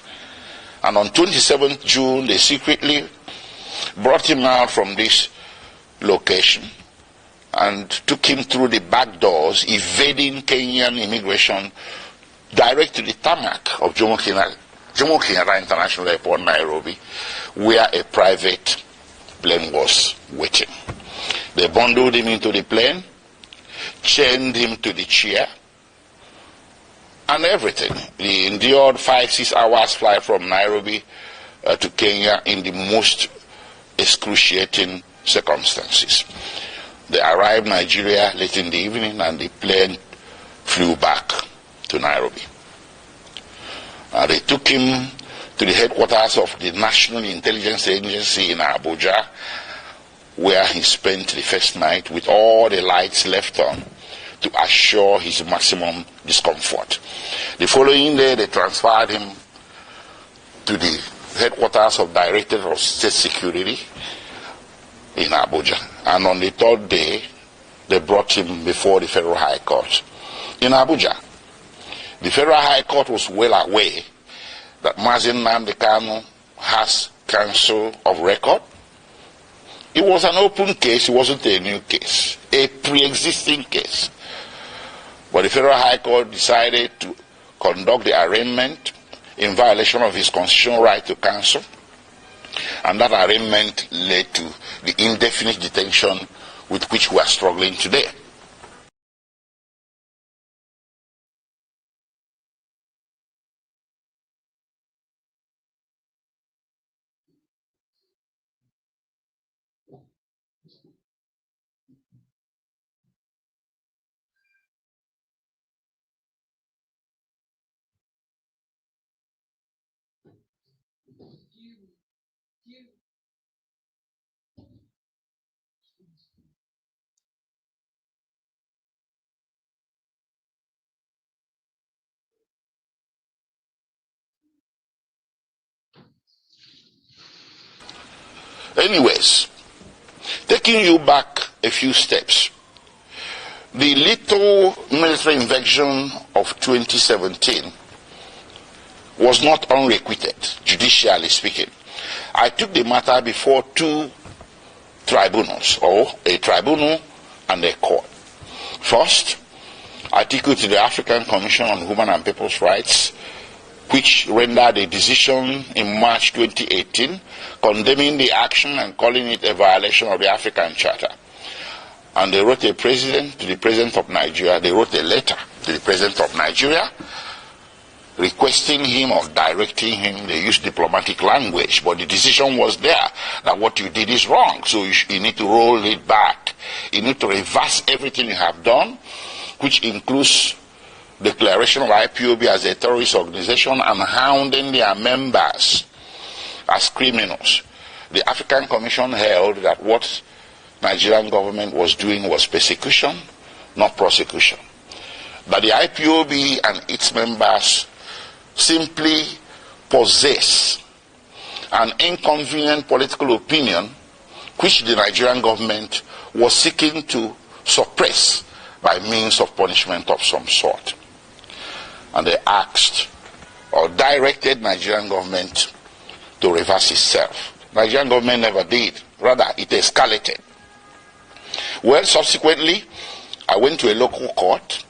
F: And on 27th June, they secretly brought him out from this location and took him through the back doors, evading Kenyan immigration, direct to the tarmac of Jomo Kenyatta International Airport, Nairobi, where a private plane was waiting. They bundled him into the plane, chained him to the chair, and everything. He endured 5-6 hours flight from Nairobi to Kenya in the most excruciating circumstances. They arrived in Nigeria late in the evening and the plane flew back to Nairobi. They took him to the headquarters of the National Intelligence Agency in Abuja, where he spent the first night with all the lights left on to assure his maximum discomfort. The following day, they transferred him to the headquarters of Directorate of State Security in Abuja. And on the third day, they brought him before the Federal High Court in Abuja. The Federal High Court was well aware that Nnamdi Kanu has counsel of record. It was an open case. It wasn't a new case, a pre-existing case. But the Federal High Court decided to conduct the arraignment in violation of his constitutional right to counsel. And that arraignment led to the indefinite detention with which we are struggling today. Anyways, taking you back a few steps, the little military invasion of 2017 was not unrequited, judicially speaking. I took the matter before two tribunals, or a tribunal and a court. First, I took it to the African Commission on Human and People's Rights, which rendered a decision in March 2018 condemning the action and calling it a violation of the African Charter. And they wrote to the President of Nigeria, they wrote a letter to the President of Nigeria requesting him or directing him. They used diplomatic language, but the decision was there that what you did is wrong, so you need to roll it back. You need to reverse everything you have done, which includes declaration of IPOB as a terrorist organization and hounding their members as criminals. The African Commission held that what Nigerian government was doing was persecution, not prosecution. That the IPOB and its members simply possess an inconvenient political opinion which the Nigerian government was seeking to suppress by means of punishment of some sort. And they asked or directed Nigerian government to reverse itself. Nigerian government never did. Rather, it escalated. Well, subsequently, I went to a local court,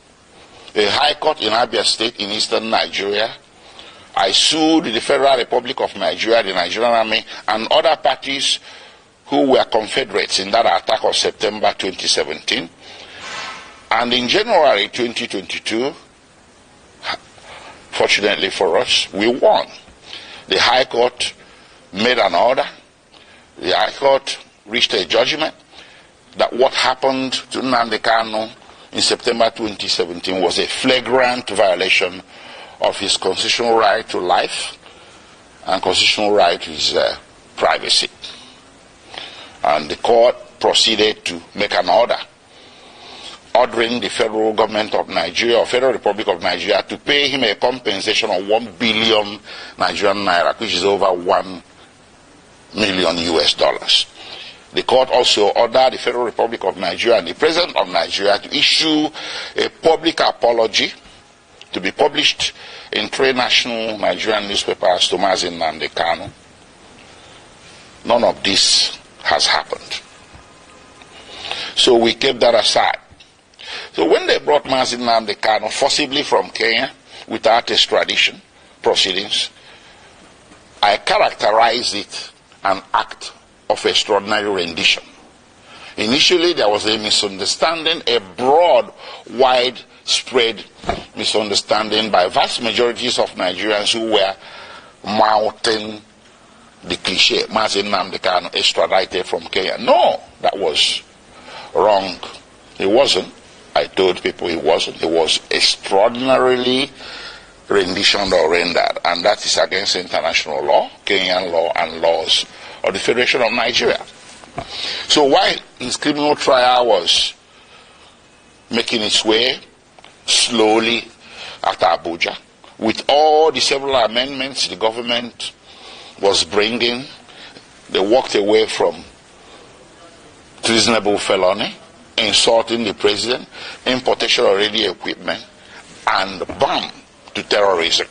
F: a high court in Abia State in eastern Nigeria. I sued the Federal Republic of Nigeria, the Nigerian Army, and other parties who were Confederates in that attack of September 2017. And in January 2022, fortunately for us, we won. The High Court made an order. The High Court reached a judgment that what happened to Nnamdi Kanu in September 2017 was a flagrant violation of his constitutional right to life and constitutional right to his privacy. And the court proceeded to make an order ordering the federal government of Nigeria, or Federal Republic of Nigeria, to pay him a compensation of 1 billion Nigerian naira, which is over $1 million US. The court also ordered the Federal Republic of Nigeria and the President of Nigeria to issue a public apology to be published in 3 national Nigerian newspapers to Nnamdi Kanu. None of this has happened. So we kept that aside. So when they brought Nnamdi Kanu forcibly from Kenya without extradition proceedings, I characterized it an act of extraordinary rendition. Initially, there was a misunderstanding, a broad, widespread misunderstanding by vast majorities of Nigerians who were mouthing the cliche, Nnamdi Kanu extradited from Kenya. No, that was wrong. It wasn't. I told people it wasn't. It was extraordinarily renditioned or rendered, and that is against international law, Kenyan law, and laws of the Federation of Nigeria. So while his criminal trial was making its way slowly at Abuja, with all the several amendments the government was bringing, they walked away from treasonable felony, insulting the president, importation of radio equipment, and bam, to terrorism.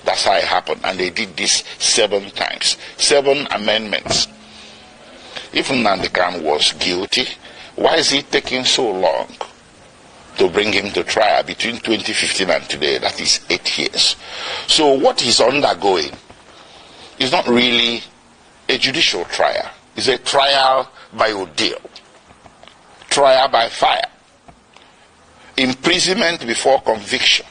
F: That's how it happened. And they did this 7 times. 7 amendments. If Nnamdi Kanu was guilty, why is it taking so long to bring him to trial between 2015 and today? That is 8 years. So what he's undergoing is not really a judicial trial. It's a trial by ordeal. Trial by fire. Imprisonment before conviction.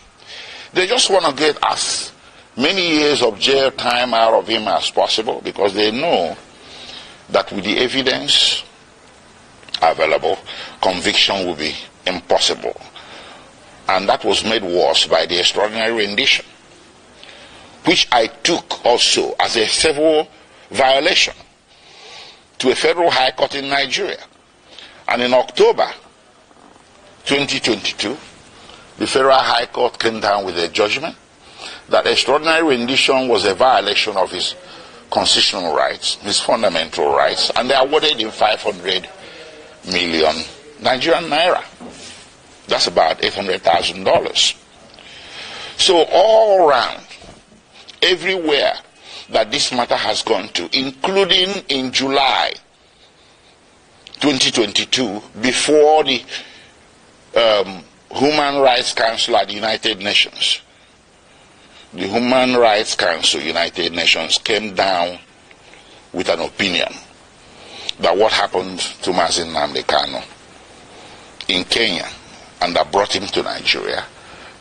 F: They just want to get as many years of jail time out of him as possible, because they know that with the evidence available, conviction will be impossible. And that was made worse by the extraordinary rendition, which I took also as a civil violation to a federal high court in Nigeria. And in October 2022, the federal high court came down with a judgment that extraordinary rendition was a violation of his constitutional rights, his fundamental rights, and they awarded him 500 million Nigerian naira. That's about $800,000. So all around, everywhere that this matter has gone to, including in July 2022, before the Human Rights Council at the United Nations, the Human Rights Council, United Nations, came down with an opinion that what happened to Nnamdi Kanu in Kenya and that brought him to Nigeria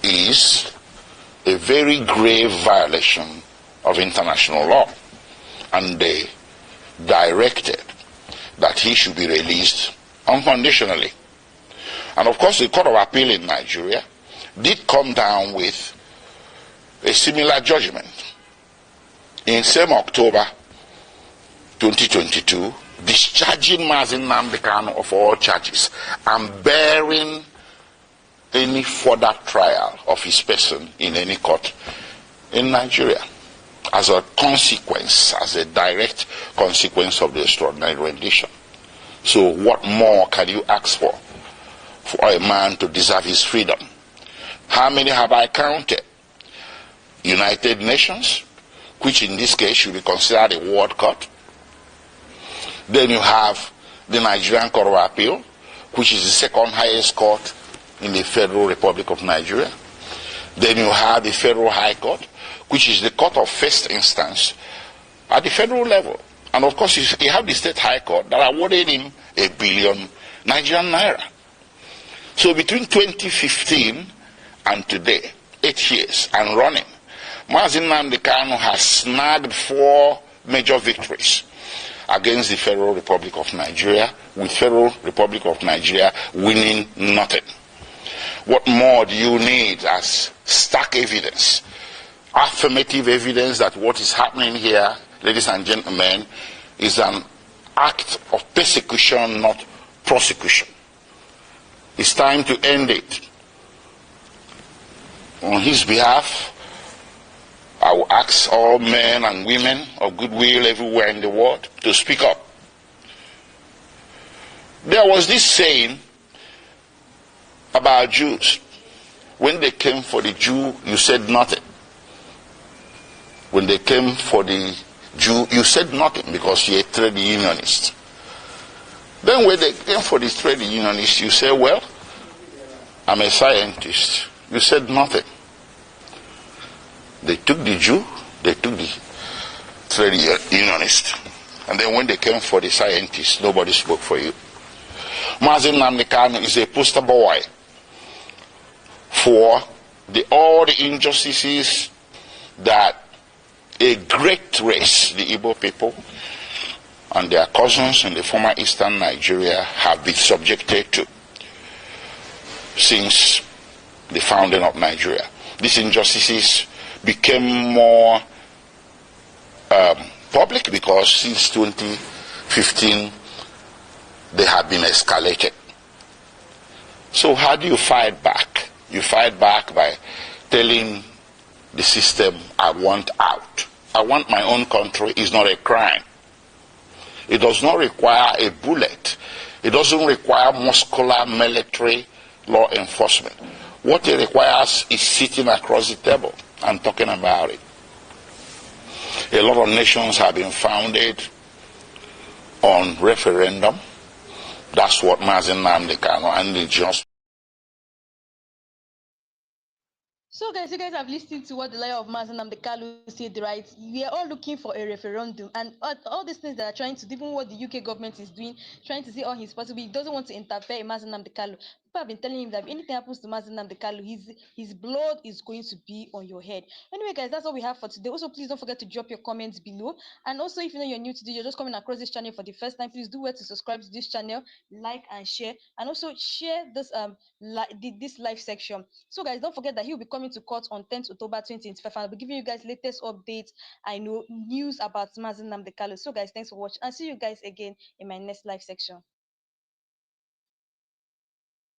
F: is a very grave violation of international law. And they directed that he should be released unconditionally. And of course, the Court of Appeal in Nigeria did come down with a similar judgment in same October 2022, discharging Nnamdi Kanu of all charges and bearing any further trial of his person in any court in Nigeria as a consequence, as a direct consequence of the extraordinary rendition. So what more can you ask for a man to deserve his freedom? How many have I counted? United Nations, which in this case should be considered a world court. Then you have the Nigerian Court of Appeal, which is the second highest court in the Federal Republic of Nigeria. Then you have the Federal High Court, which is the court of first instance at the federal level. And of course, you have the State High Court that awarded him $1 billion Nigerian naira. So between 2015 and today, 8 years and running, Nnamdi Kanu has snagged 4 major victories against the Federal Republic of Nigeria, with Federal Republic of Nigeria winning nothing. What more do you need as stark evidence, affirmative evidence that what is happening here, ladies and gentlemen, is an act of persecution, not prosecution? It's time to end it. On his behalf, I will ask all men and women of goodwill everywhere in the world to speak up. There was this saying about Jews. When they came for the Jew, you said nothing. When they came for the Jew, you said nothing because you're a trade unionist. Then when they came for the trade unionist, you said, well, I'm a scientist. You said nothing. They took the Jew, they took the trade unionist. And then when they came for the scientists, nobody spoke for you. Nnamdi Kanu is a poster boy for all the injustices that a great race, the Igbo people, and their cousins in the former eastern Nigeria have been subjected to since the founding of Nigeria. These injustices became more public because since 2015 they have been escalated. So how do you fight back? You fight back by telling the system, I want out. I want my own country is not a crime. It does not require a bullet. It doesn't require muscular military law enforcement. What it requires is sitting across the table and talking about it. A lot of nations have been founded on referendum. That's what Nnamdi Kanu and the just.
B: So guys, you guys have listened to what the lawyer of Nnamdi Kanu said, right? We are all looking for a referendum, and all these things that are trying to, even what the UK government is doing, trying to see all his possible, he doesn't want to interfere in Nnamdi Kanu. People have been telling him that if anything happens to Mazi Nnamdi Kanu, his blood is going to be on your head. Anyway, guys, that's all we have for today. Also, please don't forget to drop your comments below. And also, if you know you're new to this, you're just coming across this channel for the first time, please do well to subscribe to this channel, like and share, and also share this this live section. So, guys, don't forget that he'll be coming to court on 10th October 2025, and I'll be giving you guys latest updates. I know news about Mazi Nnamdi Kanu. So, guys, thanks for watching, and see you guys again in my next live section.